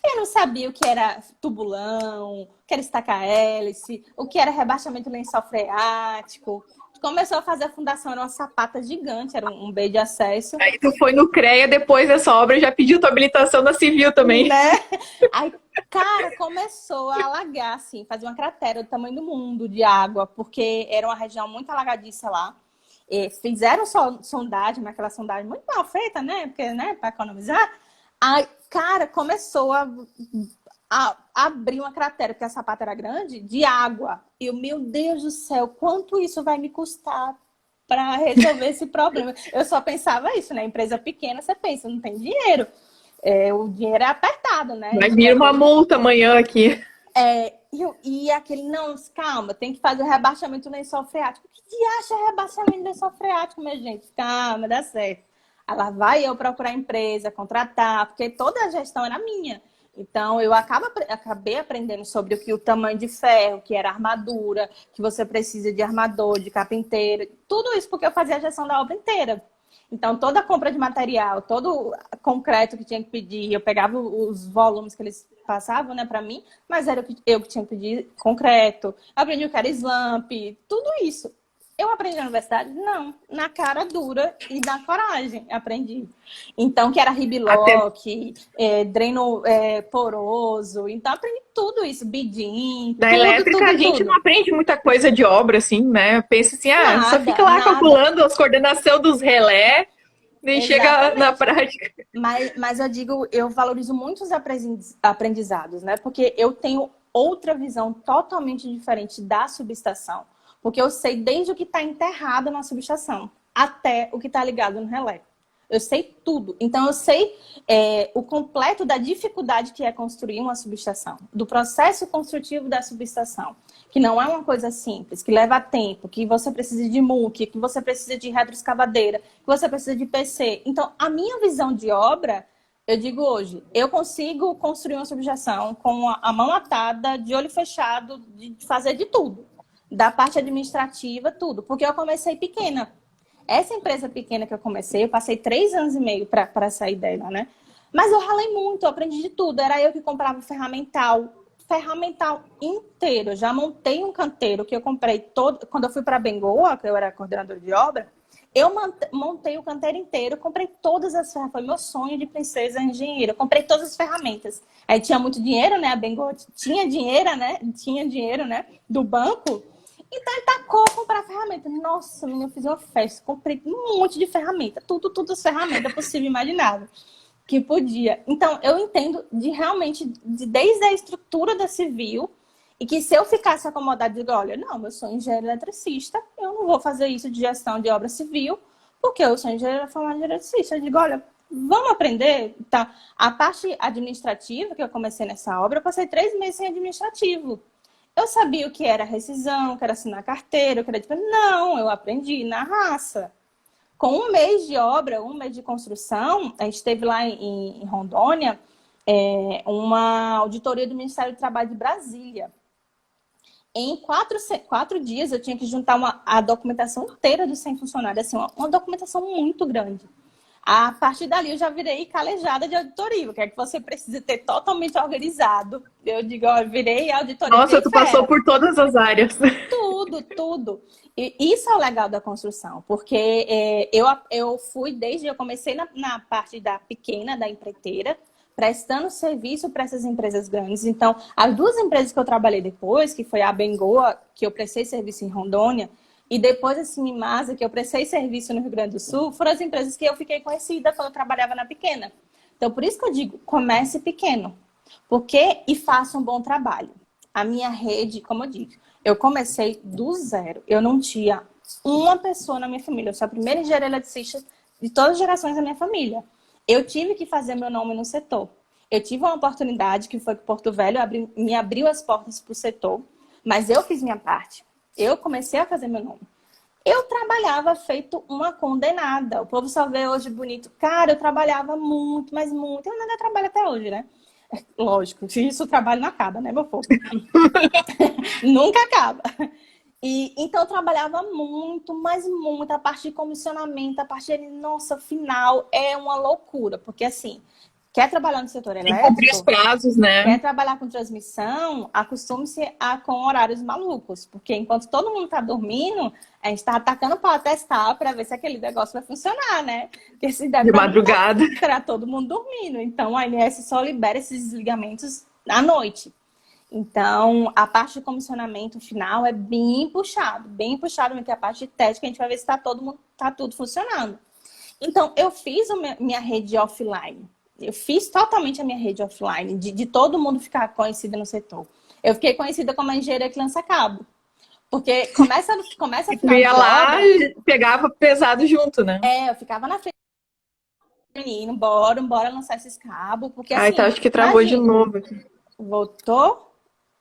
Eu não sabia o que era tubulão, o que era estaca-hélice, o que era rebaixamento lençol freático. Começou a fazer a fundação, era uma sapata gigante, era um B de acesso. Aí tu foi no CREA depois dessa obra, já pediu tua habilitação na civil também. Né? Aí, cara, começou a alagar, assim, fazer uma cratera do tamanho do mundo de água, porque era uma região muito alagadiça lá. E fizeram sondagem, mas aquela sondagem muito mal feita, né? Porque, né, para economizar. Aí, cara, começou a abrir uma cratera, porque a sapata era grande, de água. E eu, meu Deus do céu, quanto isso vai me custar para resolver esse problema? Eu só pensava isso, né? Empresa pequena, você pensa, não tem dinheiro. O dinheiro é apertado, né? Vai vir uma multa amanhã aqui. E aquele, não, calma, tem que fazer o rebaixamento do lençol freático. Que diacho é rebaixamento do lençol freático, minha gente? Calma, dá certo. Aí lá vai eu procurar empresa, contratar, porque toda a gestão era minha. Então, eu acabei aprendendo sobre o tamanho de ferro, que era armadura, que você precisa de armador, de carpinteiro, tudo isso porque eu fazia a gestão da obra inteira. Então, toda a compra de material, todo concreto que tinha que pedir, eu pegava os volumes que eles passavam, né, para mim, mas era eu que tinha que pedir concreto, aprendi o que era slump, tudo isso. Eu aprendi na universidade? Não. Na cara dura e na coragem aprendi. Então, que era riblock, dreno poroso. Então, aprendi tudo isso. Bidim, na elétrica, a gente não aprende muita coisa de obra, assim, né? Pensa assim, só fica lá calculando as coordenação dos relé e chega na prática. Mas eu digo, eu valorizo muito os aprendizados, né? Porque eu tenho outra visão totalmente diferente da subestação. Porque eu sei desde o que está enterrado na subestação até o que está ligado no relé. Eu sei tudo. Então, eu sei o completo da dificuldade que é construir uma subestação, do processo construtivo da subestação, que não é uma coisa simples, que leva tempo, que você precisa de muque, que você precisa de retroescavadeira, que você precisa de PC. Então, a minha visão de obra, eu digo hoje, eu consigo construir uma subestação com a mão atada, de olho fechado, de fazer de tudo. Da parte administrativa, tudo. Porque eu comecei pequena. Essa empresa pequena que eu comecei, eu passei 3 anos e meio para sair dela, né? Mas eu ralei muito, eu aprendi de tudo. Era eu que comprava ferramental inteiro. Eu já montei um canteiro que eu comprei todo... Quando eu fui para Bengoa, que eu era coordenadora de obra, eu montei o canteiro inteiro, comprei todas as ferramentas. Foi meu sonho de princesa engenheira. Eu comprei todas as ferramentas. Aí tinha muito dinheiro, né? A Bengoa tinha dinheiro, né? Do banco. Então, ele tacou comprar ferramenta. Nossa, menina, eu fiz uma festa. Comprei um monte de ferramenta. Tudo as ferramentas possível e imaginável que podia. Então, eu entendo realmente, desde a estrutura da civil, e que se eu ficasse acomodada, digo, olha, não, eu sou engenheiro eletricista, eu não vou fazer isso de gestão de obra civil, porque eu sou engenheiro formado em eletricista. Eu digo, olha, vamos aprender. Tá? A parte administrativa, que eu comecei nessa obra, eu passei 3 meses sem administrativo. Eu sabia o que era rescisão, o que era assinar carteira, o que era... Não, eu aprendi na raça. Com 1 mês de obra, 1 mês de construção, a gente teve lá em Rondônia uma auditoria do Ministério do Trabalho de Brasília. Em 4 dias, eu tinha que juntar a documentação inteira dos 100 funcionários, assim, uma documentação muito grande. A partir dali eu já virei calejada de auditoria, que é que você precisa ter totalmente organizado. Eu digo, ó, eu virei auditoria, Nossa, virei tu passou fera. por todas as áreas. Tudo, tudo. E isso é o legal da construção, porque eu fui desde, eu comecei na parte da pequena, da empreiteira, prestando serviço para essas empresas grandes. Então, as duas empresas que eu trabalhei depois, que foi a Bengoa, que eu prestei serviço em Rondônia, e depois a Simimasa, que eu prestei serviço no Rio Grande do Sul, foram as empresas que eu fiquei conhecida quando eu trabalhava na pequena. Então, por isso que eu digo, comece pequeno. Porque e faça um bom trabalho. A minha rede, como eu disse, eu comecei do zero. Eu não tinha uma pessoa na minha família. Eu sou a primeira engenheira eletricista de todas as gerações da minha família. Eu tive que fazer meu nome no setor. Eu tive uma oportunidade, que foi que Porto Velho me abriu as portas para o setor, mas eu fiz minha parte. Eu comecei a fazer meu nome. Eu trabalhava feito uma condenada. O povo só vê hoje bonito. Cara, eu trabalhava muito, mas muito. Eu ainda trabalho até hoje, né? Lógico, se isso o trabalho não acaba, né, meu povo? Nunca acaba. E, então eu trabalhava muito, mas muito. A parte de comissionamento, a parte de, nossa, final é uma loucura. Porque assim, quer trabalhar no setor Tem que cumprir os elétrico, prazos, né? quer trabalhar com transmissão, acostume-se com horários malucos. Porque enquanto todo mundo está dormindo, a gente está atacando para testar para ver se aquele negócio vai funcionar, né? Porque se der De madrugada. para todo mundo dormindo. Então a ANS só libera esses desligamentos à noite. Então, a parte de comissionamento final é bem puxado, porque a parte de teste que a gente vai ver se está tá tudo funcionando. Então, eu fiz minha rede offline. Eu fiz totalmente a minha rede offline, de todo mundo ficar conhecido no setor. Eu fiquei conhecida como a engenheira que lança cabo. Porque começa a Tu final ia de lá obra... e pegava pesado junto, né? eu ficava na frente do menino, bora lançar esses cabos. Porque Ai, tá, assim, acho que travou de imagina, novo aqui. voltou?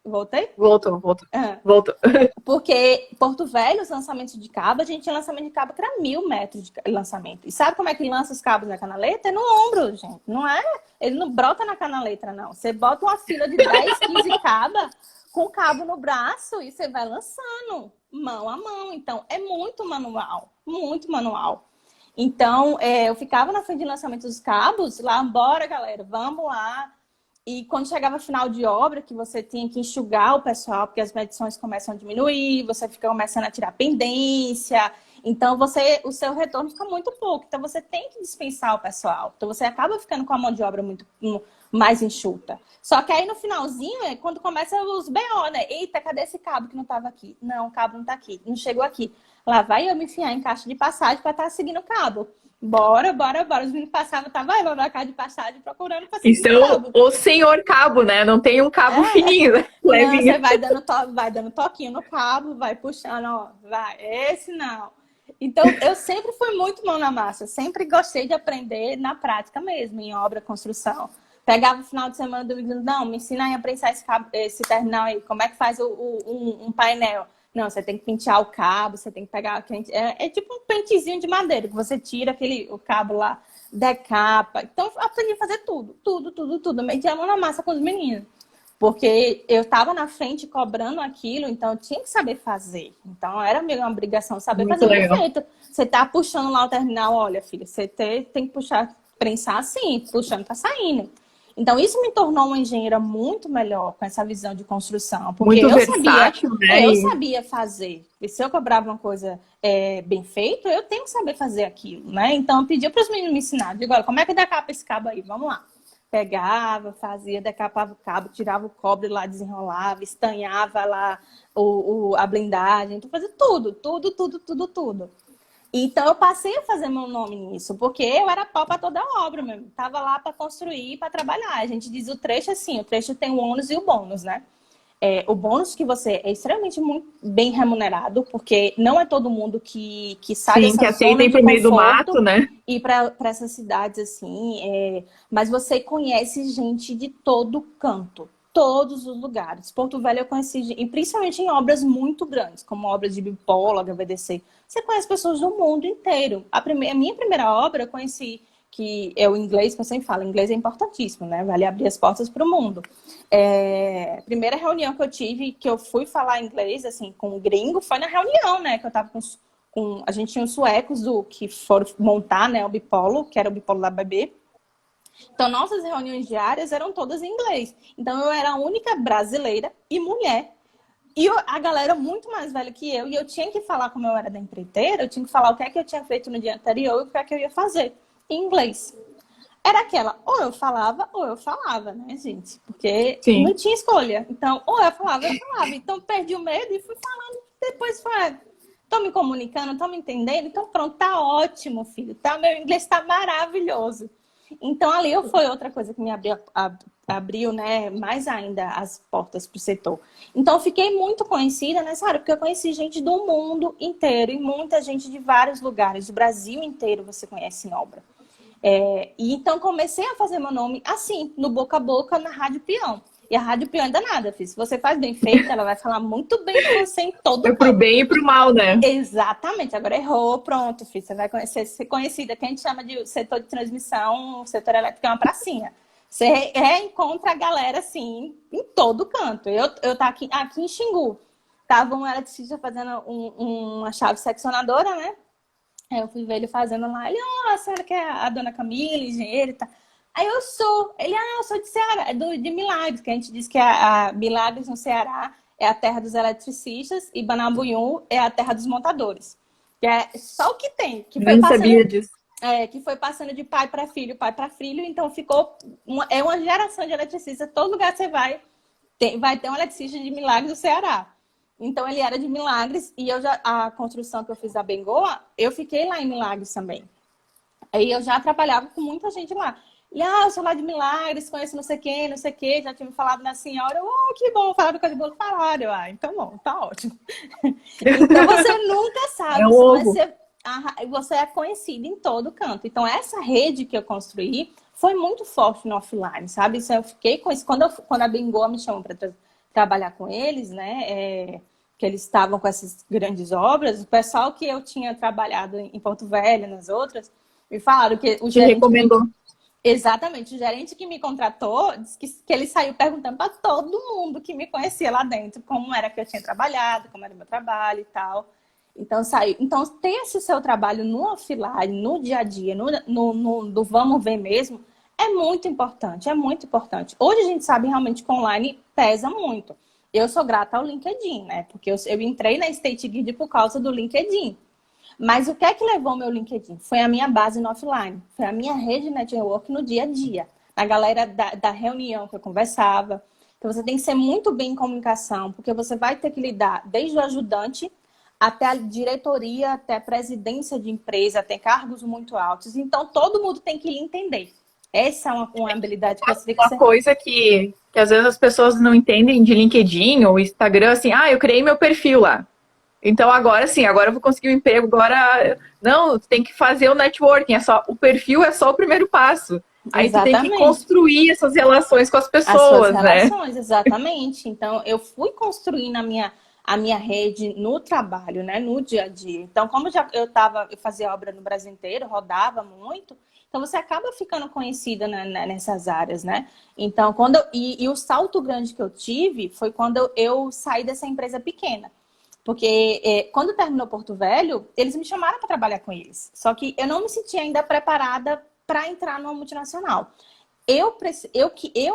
Voltei? Voltou. Ah. Voltou. Porque Porto Velho, os lançamentos de cabo, a gente tinha lançamento de cabo que era 1.000 metros de lançamento. E sabe como é que lança os cabos na canaleta? É no ombro, gente. Não é? Ele não brota na canaleta, não. Você bota uma fila de 10, 15 cabas com o cabo no braço e você vai lançando mão a mão. Então, é muito manual. Muito manual. Então, eu ficava na frente de lançamento dos cabos, lá, bora, galera, vamos lá. E quando chegava final de obra, que você tinha que enxugar o pessoal, porque as medições começam a diminuir, você fica começando a tirar pendência, então o seu retorno fica muito pouco. Então você tem que dispensar o pessoal. Então você acaba ficando com a mão de obra muito mais enxuta. Só que aí no finalzinho é quando começa os BO, né? Eita, cadê esse cabo que não estava aqui? Não, o cabo não está aqui, não chegou aqui. Lá vai eu me enfiar em caixa de passagem para estar seguindo o cabo. Bora. Os meninos passavam, tava eu na casa de passagem procurando pra seguir o Então, cabo. o senhor cabo, né? Não tem um cabo fininho, né? Não, Levinho. você vai dando toquinho no cabo, vai puxando, ó, vai, esse não. Então, eu sempre fui muito mão na massa, sempre gostei de aprender na prática mesmo, em obra, construção. Pegava o final de semana do domingo, não, me ensina aí a prensar esse terminal aí, como é que faz um painel? Não, você tem que pentear o cabo, você tem que pegar... É tipo um pentezinho de madeira, que você tira o cabo lá, decapa. Então, eu aprendi a fazer tudo. Meti a mão na massa com os meninos. Porque eu estava na frente cobrando aquilo, então eu tinha que saber fazer. Então, era meio uma obrigação saber Muito fazer bem legal. feito. Você tá puxando lá o terminal, olha, filha, você tem que puxar, prensar assim, puxando, tá saindo. Então, isso me tornou uma engenheira muito melhor com essa visão de construção. Porque Muito versátil, né? eu sabia fazer. E se eu cobrava uma coisa bem feita, eu tenho que saber fazer aquilo, né? Então, eu pedia para os meninos me ensinar. Digo, olha, como é que decapa esse cabo aí? Vamos lá. Pegava, fazia, decapava o cabo, tirava o cobre lá, desenrolava, estanhava lá a blindagem. Então, fazia tudo. Então, eu passei a fazer meu nome nisso, porque eu era pau para toda a obra mesmo. Tava lá para construir, para trabalhar. A gente diz o trecho assim, o trecho tem o ônus e o bônus, né? O bônus que você é extremamente muito bem remunerado, porque não é todo mundo que sai Sim, que dessa aceita zona ir de pro meio do conforto mato, né? e para essas cidades assim. Mas você conhece gente de todo canto, todos os lugares. Porto Velho eu conheci, e principalmente em obras muito grandes, como obras de Bipola, HVDC. Você conhece pessoas do mundo inteiro. A minha primeira obra eu conheci, que é o inglês, que eu sempre falo, inglês é importantíssimo, né? Vale abrir as portas para o mundo. Primeira reunião que eu tive, que eu fui falar inglês, assim, com um gringo, foi na reunião, né? Que eu tava a gente tinha os suecos que foram montar, né, o bipolo, que era o bipolo da BB. Então, nossas reuniões diárias eram todas em inglês. Então, eu era a única brasileira e mulher. E a galera muito mais velha que eu. E eu tinha que falar, como eu era da empreiteira, eu tinha que falar o que é que eu tinha feito no dia anterior e o que é que eu ia fazer em inglês. Era aquela, ou eu falava, né, gente? Porque não Sim. tinha escolha. Então, ou eu falava, eu falava. Então, perdi o medo e fui falando. Depois foi, tô me comunicando, tô me entendendo? Então, pronto, tá ótimo, filho. Tá, meu inglês tá maravilhoso. Então, ali foi outra coisa que me abriu, né, mais ainda as portas para o setor. Então, eu fiquei muito conhecida nessa área, porque eu conheci gente do mundo inteiro e muita gente de vários lugares, do Brasil inteiro você conhece em obra. E então, comecei a fazer meu nome assim, no boca a boca, na Rádio Peão. E a Rádio Peão é danada, filho. Se você faz bem feito, ela vai falar muito bem de você em todo É pro canto. bem e pro mal, né? Exatamente, agora errou, pronto, filho. Você vai ser conhecida, que a gente chama de setor de transmissão, o setor elétrico é uma pracinha. Você reencontra a galera, assim, em todo canto. Eu tá aqui em Xingu, tava um eletricista fazendo uma chave seccionadora, né? Aí eu fui ver ele fazendo lá, ele, a senhora que é a dona Camila, engenheira e tal. Aí eu sou, ele, eu sou de Ceará, de Milagres, que a gente diz que a Milagres no Ceará é a terra dos eletricistas e Banabuyum é a terra dos montadores. Que é só o que tem, Nem sabia disso. que foi passando de pai para filho, então ficou uma geração de eletricistas. Todo lugar que você vai ter um eletricista de Milagres do Ceará. Então ele era de Milagres e a construção que eu fiz da Bengoa, eu fiquei lá em Milagres também. Aí eu já trabalhava com muita gente lá. E, eu sou lá de Milagres, conheço não sei quem, não sei o quê, já tinha me falado na senhora, que bom, falaram coisa boa, falaram, então bom, tá ótimo. Então você nunca sabe, É um você vai ovo. ser, você é conhecido em todo canto. Então essa rede que eu construí foi muito forte no offline, sabe? Isso eu fiquei com isso. Quando a Bengoa me chamou para trabalhar com eles, né, que eles estavam com essas grandes obras, o pessoal que eu tinha trabalhado em Porto Velho, nas outras, me falaram que o Te gerente recomendou. Exatamente, o gerente que me contratou disse que ele saiu perguntando para todo mundo que me conhecia lá dentro como era que eu tinha trabalhado, como era o meu trabalho e tal. Então saiu. Então, ter esse seu trabalho no offline, no dia a dia, no vamos ver mesmo, é muito importante, é muito importante. Hoje a gente sabe realmente que online pesa muito. Eu sou grata ao LinkedIn, né? Porque eu entrei na State Guide por causa do LinkedIn. Mas o que é que levou meu LinkedIn? Foi a minha base no offline. Foi a minha rede network no dia a dia. A galera da reunião que eu conversava. Então, você tem que ser muito bem em comunicação, porque você vai ter que lidar desde o ajudante até a diretoria, até a presidência de empresa, até cargos muito altos. Então, todo mundo tem que lhe entender. Essa é uma habilidade que você tem que Uma ser. coisa que às vezes as pessoas não entendem de LinkedIn ou Instagram, assim, eu criei meu perfil lá. Então agora sim, agora eu vou conseguir um emprego, agora não, tu tem que fazer o networking, o perfil é só o primeiro passo. Aí tu tem que Exatamente. construir essas relações com as As suas pessoas, né? relações, exatamente. Então, eu fui construindo a minha rede no trabalho, né? No dia a dia. Então, como eu fazia obra no Brasil inteiro, rodava muito, então você acaba ficando conhecida nessas áreas, né? Então, e o salto grande que eu tive foi quando eu saí dessa empresa pequena. Porque quando terminou Porto Velho, eles me chamaram para trabalhar com eles. Só que eu não me sentia ainda preparada para entrar numa multinacional. Eu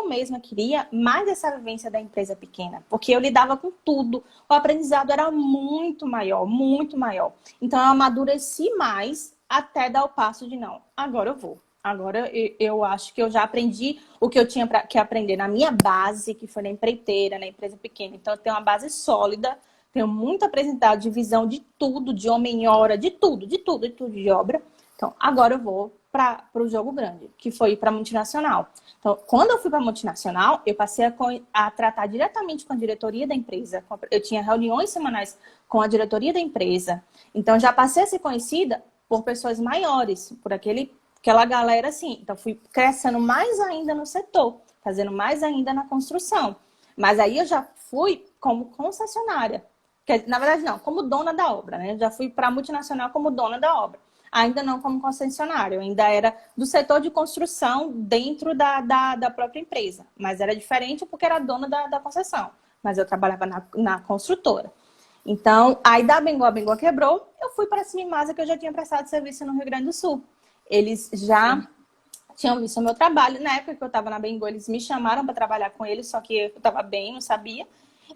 mesma queria mais essa vivência da empresa pequena, porque eu lidava com tudo. O aprendizado era muito maior, muito maior. Então eu amadureci mais até dar o passo de não, agora eu vou. Agora eu acho que eu já aprendi o que eu tinha que aprender na minha base, que foi na empreiteira, na empresa pequena. Então eu tenho uma base sólida, tenho muito apresentado de visão de tudo, de homem-hora, de tudo de obra. Então agora eu vou para o jogo grande, que foi para a multinacional. Então, quando eu fui para a multinacional, eu passei a tratar diretamente com a diretoria da empresa. Eu tinha reuniões semanais com a diretoria da empresa. Então, já passei a ser conhecida por pessoas maiores, por aquela galera assim. Então, fui crescendo mais ainda no setor, fazendo mais ainda na construção. Mas aí eu já fui como concessionária. Na verdade, não, como dona da obra, né? Eu já fui para a multinacional como dona da obra. Ainda não como concessionário, ainda era do setor de construção dentro da própria empresa. Mas era diferente porque era dona da concessão. Mas eu trabalhava na construtora. Então, aí da Bengol, a Bengol quebrou, eu fui para a Simimasa, que eu já tinha prestado serviço no Rio Grande do Sul. Eles já tinham visto o meu trabalho. Na época que eu estava na Bengol, eles me chamaram para trabalhar com eles, só que eu estava bem, não sabia.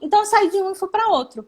Então, eu saí de um e fui para outro.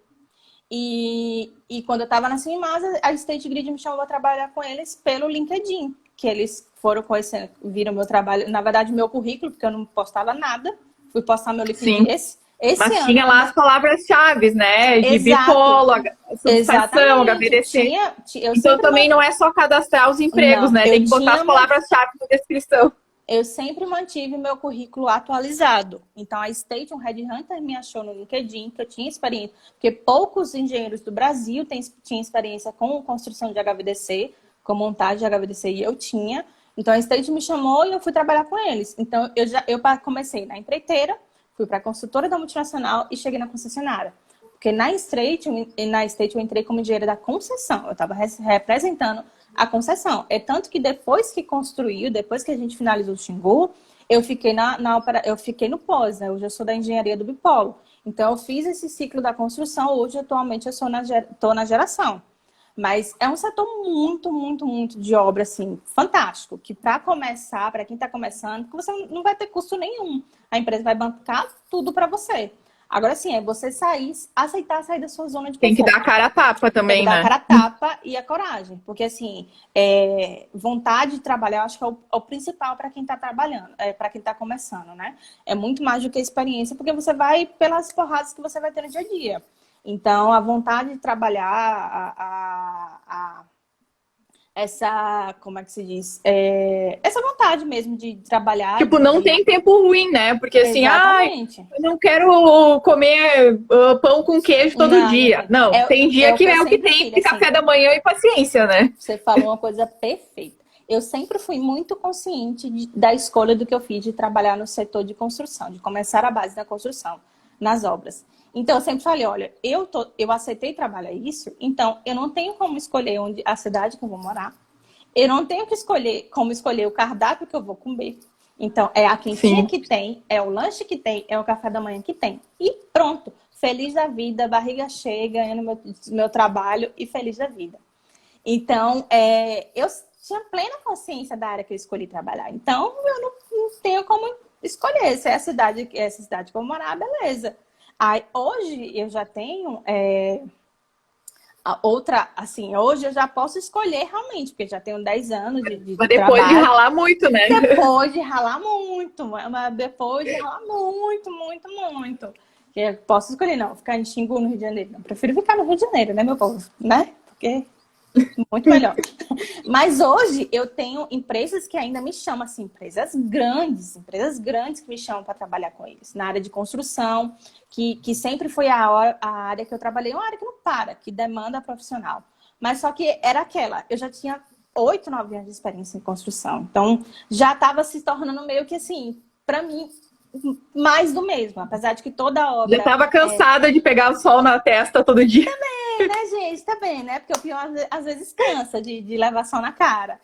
E quando eu estava na Simimasa, a State Grid me chamou para trabalhar com eles pelo LinkedIn, que eles foram conhecendo, viram meu trabalho, na verdade, meu currículo, porque eu não postava nada. Fui postar meu LinkedIn esse Mas ano. tinha lá as palavras-chave, né? De Exato. bipolo, subestação, HVDC. Então também não é só cadastrar os empregos, não, né? Tem que botar as palavras-chave na descrição. Eu sempre mantive meu currículo atualizado. Então, a State, um Headhunter, me achou no LinkedIn, que eu tinha experiência, porque poucos engenheiros do Brasil tinham experiência com construção de HVDC, com montagem de HVDC, e eu tinha. Então, a State me chamou e eu fui trabalhar com eles. Então, eu comecei na empreiteira, fui para a construtora da multinacional e cheguei na concessionária. Porque na State eu entrei como engenheira da concessão. Eu estava representando a concessão. É tanto que depois que construiu, depois que a gente finalizou o Xingu, eu fiquei eu fiquei no pós, né? Hoje eu sou da engenharia do bipolo. Então, eu fiz esse ciclo da construção. Hoje, atualmente, eu estou na geração. Mas é um setor muito, muito, muito de obra, assim, fantástico. Que para começar, para quem está começando, você não vai ter custo nenhum. A empresa vai bancar tudo para você. Agora sim, é você aceitar sair da sua zona de conforto. Tem que dar a cara a tapa também, né? Tem que dar a cara a tapa e a coragem. Porque, assim, vontade de trabalhar, eu acho que é o principal para quem está trabalhando, para quem está começando, né? É muito mais do que experiência, porque você vai pelas porradas que você vai ter no dia a dia. Então, a vontade de trabalhar, como é que se diz? Essa vontade mesmo de trabalhar. Tipo, não tem tempo ruim, né? Porque assim, eu não quero comer pão com queijo todo dia. Não, tem dia que é o que tem, de café da manhã e paciência, né? Você falou uma coisa perfeita. Eu sempre fui muito consciente da escolha do que eu fiz de trabalhar no setor de construção, de começar a base da construção, nas obras. Então, eu sempre falei, olha, eu aceitei trabalhar isso, então eu não tenho como escolher a cidade que eu vou morar. Eu não tenho como escolher o cardápio que eu vou comer. Então, é a quentinha que tem, é o lanche que tem, é o café da manhã que tem. E pronto, feliz da vida, barriga cheia, ganhando meu trabalho e feliz da vida. Então, eu tinha plena consciência da área que eu escolhi trabalhar. Então, eu não tenho como escolher. Se é essa cidade que eu vou morar, beleza. Aí, hoje eu já tenho hoje eu já posso escolher realmente, porque já tenho 10 anos de mas depois trabalho. De ralar muito, né? Depois de ralar muito, mas depois de ralar muito, muito, muito. Eu posso escolher, não, ficar em Xingu, no Rio de Janeiro. Não, prefiro ficar no Rio de Janeiro, né, meu povo? Né? Porque muito melhor. Mas hoje eu tenho empresas que ainda me chamam, assim, empresas grandes que me chamam para trabalhar com eles, na área de construção, que sempre foi a área que eu trabalhei, uma área que não para, que demanda profissional. Mas só que era aquela, eu já tinha 8, 9 anos de experiência em construção. Então, já estava se tornando meio que assim, para mim, mais do mesmo. Apesar de que toda obra... Já estava cansada de pegar o sol na testa todo dia. Também, né, gente? Também, né? Porque o pior, às vezes, cansa de levar sol na cara.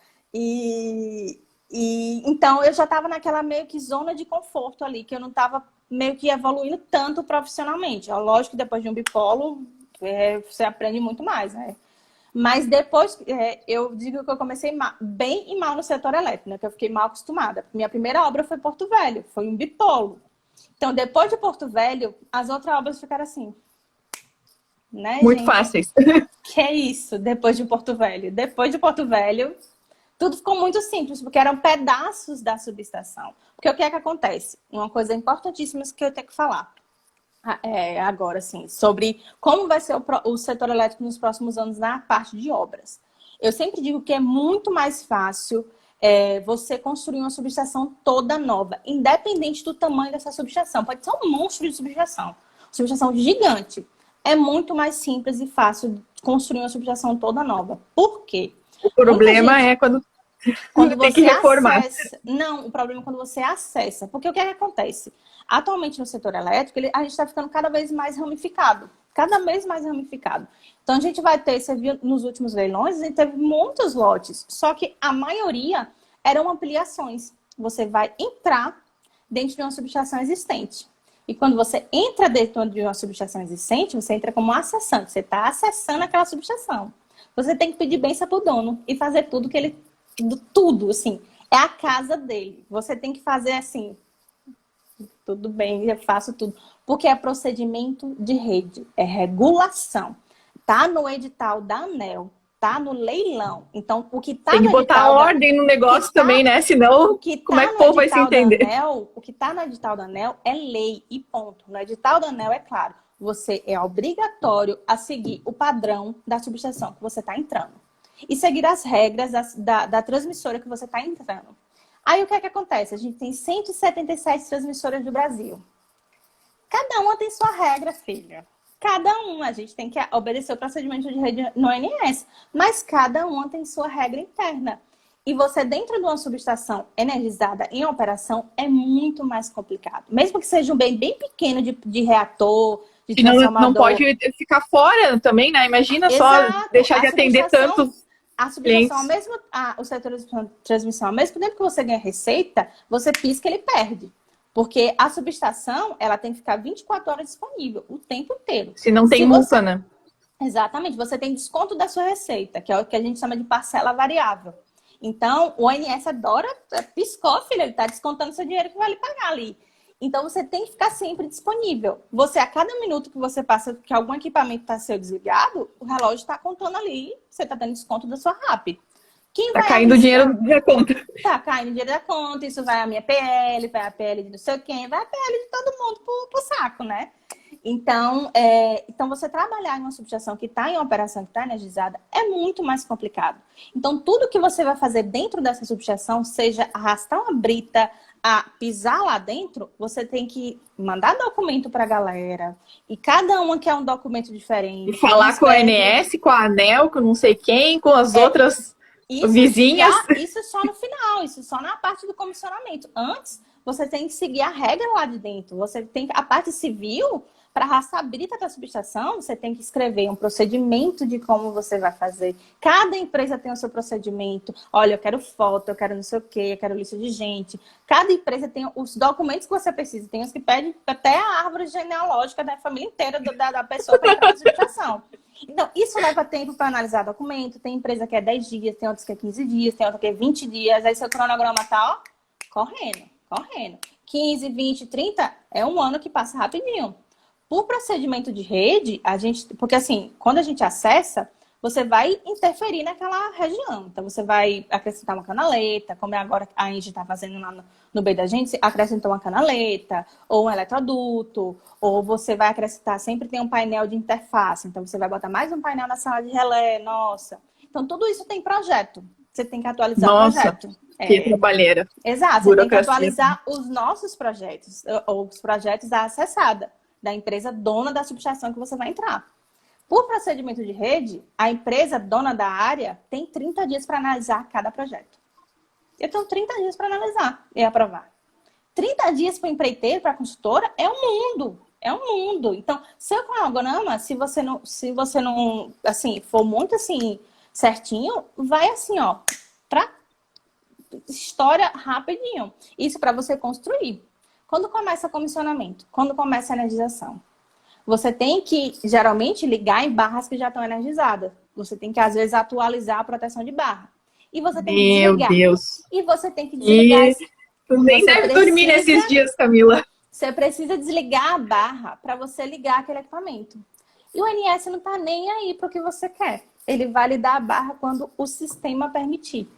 Então, eu já estava naquela meio que zona de conforto ali, que eu não estava meio que evoluindo tanto profissionalmente. Lógico que depois de um bipolo, você aprende muito mais, né? Mas depois, eu digo que eu comecei bem e mal no setor elétrico, né? Que eu fiquei mal acostumada. Minha primeira obra foi Porto Velho, foi um bipolo. Então, depois de Porto Velho, as outras obras ficaram assim, né, muito gente? fáceis. Que é isso, depois de Porto Velho? Depois de Porto Velho, tudo ficou muito simples, porque eram pedaços da subestação. Porque o que é que acontece? Uma coisa importantíssima que eu tenho que falar. Agora, assim, sobre como vai ser o setor elétrico nos próximos anos na parte de obras. Eu sempre digo que é muito mais fácil você construir uma subestação toda nova, independente do tamanho dessa subestação. Pode ser um monstro de subestação gigante. É muito mais simples e fácil construir uma subestação toda nova. Por quê? O problema é quando tem que reformar. Não, o problema é quando você acessa. Porque o que é que acontece? Atualmente no setor elétrico, a gente está ficando cada vez mais ramificado. Cada vez mais ramificado. Então a gente vai ter, você viu nos últimos leilões, a gente teve muitos lotes. Só que a maioria eram ampliações. Você vai entrar dentro de uma subestação existente. E quando você entra dentro de uma subestação existente, você entra como acessante. Você está acessando aquela subestação. Você tem que pedir bênção pro dono e fazer tudo que ele... Tudo, assim. É a casa dele. Você tem que fazer assim... Tudo bem, eu faço tudo. Porque é procedimento de rede. É regulação. Tá no edital da ANEEL. Tá no leilão. Então, o que tá Tem que no botar edital ordem no negócio também, né? Senão, o que como é tá que o no povo vai se edital da entender? ANEEL, o que está no edital da ANEEL é lei e ponto. No edital da ANEEL é claro. Você é obrigatório a seguir o padrão da subestação que você está entrando. E seguir as regras da transmissora que você está entrando. Aí o que é que acontece? A gente tem 177 transmissoras do Brasil. Cada uma tem sua regra, filha. Cada uma. A gente tem que obedecer o procedimento de rede no ONS. Mas cada uma tem sua regra interna. E você, dentro de uma subestação energizada em operação, é muito mais complicado. Mesmo que seja um bem bem pequeno de reator, de E não transformador. pode ficar fora também, né? Imagina só Exato. deixar de atender tantos A subestação, clientes. o setor de transmissão, ao mesmo tempo que você ganha receita, você pisca, ele perde. Porque a subestação, ela tem que ficar 24 horas disponível, o tempo inteiro. Se não tem multa, né? Exatamente. Você tem desconto da sua receita, que é o que a gente chama de parcela variável. Então, o ONS adora, piscou, filho, ele está descontando seu dinheiro que vai lhe pagar ali. Então, você tem que ficar sempre disponível. Você, a cada minuto que você passa, que algum equipamento está seu desligado, o relógio está contando ali, você está tendo desconto da sua RAP. Quem Tá vai caindo arriscar? dinheiro da conta. Tá caindo dinheiro da conta, isso vai a minha PL, vai a PL de não sei quem, vai a PL de todo mundo pro saco, né? Então, você trabalhar em uma subestação que está em operação, que está energizada, é muito mais complicado. Então, tudo que você vai fazer dentro dessa subestação, seja arrastar uma brita, a pisar lá dentro, você tem que mandar documento para a galera. E cada uma quer um documento diferente. E falar com a ANS, com a ANEEL, com não sei quem, com as outras vizinhas. Isso só no final, isso só na parte do comissionamento. Antes, você tem que seguir a regra lá de dentro. Você tem a parte civil, para arrastar a brita da subestação, você tem que escrever um procedimento de como você vai fazer. Cada empresa tem o seu procedimento. Olha, eu quero foto, eu quero não sei o quê, eu quero lista de gente. Cada empresa tem os documentos que você precisa. Tem os que pedem até a árvore genealógica da família inteira da pessoa para entrar na subestação. Então, isso leva tempo para analisar documento. Tem empresa que é 10 dias, tem outras que é 15 dias, tem outra que é 20 dias. Aí seu cronograma tá, ó, correndo. 15, 20, 30 é um ano que passa rapidinho. Por procedimento de rede, porque assim, quando a gente acessa, você vai interferir naquela região. Então, você vai acrescentar uma canaleta, como agora a Engie está fazendo lá no meio da gente, acrescentou uma canaleta, ou um eletroduto, ou você vai acrescentar, sempre tem um painel de interface, então você vai botar mais um painel na sala de relé, nossa. Então, tudo isso tem projeto. Você tem que atualizar o projeto. Que trabalheira. Exato, você tem que atualizar os nossos projetos, ou os projetos da acessada, da empresa dona da subestação que você vai entrar. Por procedimento de rede, a empresa dona da área tem 30 dias para analisar cada projeto. Eu tenho 30 dias para analisar e aprovar. 30 dias para o empreiteiro, para a consultora, é um mundo. É um mundo. Então, seu cronograma, se você não assim, for muito assim, certinho, vai assim, ó, para história rapidinho. Isso para você construir. Quando começa comissionamento? Quando começa a energização? Você tem que, geralmente, ligar em barras que já estão energizadas. Você tem que, às vezes, atualizar a proteção de barra. E você tem que desligar. Meu Deus. E você tem que desligar. Tu nem deve dormir nesses dias, Camila. Você precisa desligar a barra para você ligar aquele equipamento. E o ONS não está nem aí para o que você quer. Ele vai lhe dar a barra quando o sistema permitir.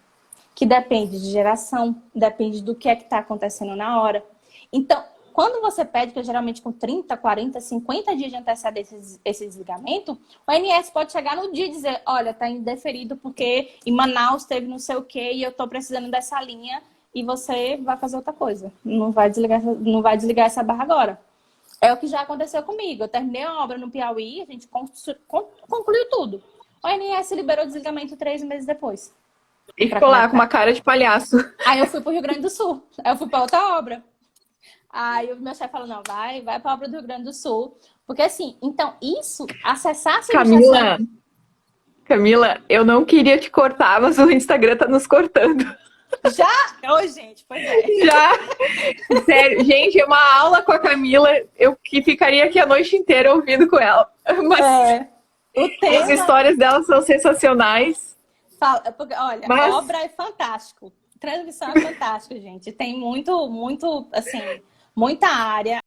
Que depende de geração, depende do que é que está acontecendo na hora. Então, quando você pede, que é geralmente com 30, 40, 50 dias de antecedência esse desligamento, o ONS pode chegar no dia e dizer, olha, está indeferido porque em Manaus teve não sei o quê e eu estou precisando dessa linha e você vai fazer outra coisa. Não vai desligar essa barra agora. É o que já aconteceu comigo. Eu terminei a obra no Piauí, a gente concluiu tudo. O ONS liberou o desligamento 3 meses depois. E ficou lá com uma cara de palhaço. Aí eu fui para o Rio Grande do Sul. Aí eu fui para outra obra. Aí o meu chefe falou, não, vai para a obra do Rio Grande do Sul. Porque assim, então isso, acessar a subestação... Camila, eu não queria te cortar, mas o Instagram tá nos cortando. Já? Oi, gente, pois é. Já, sério, gente, é uma aula com a Camila, eu que ficaria aqui a noite inteira ouvindo com ela. Mas É. O as tema, histórias dela são sensacionais. olha, Mas obra é fantástico. Transmissão é fantástico, gente. Tem muito, muito, assim, muita área.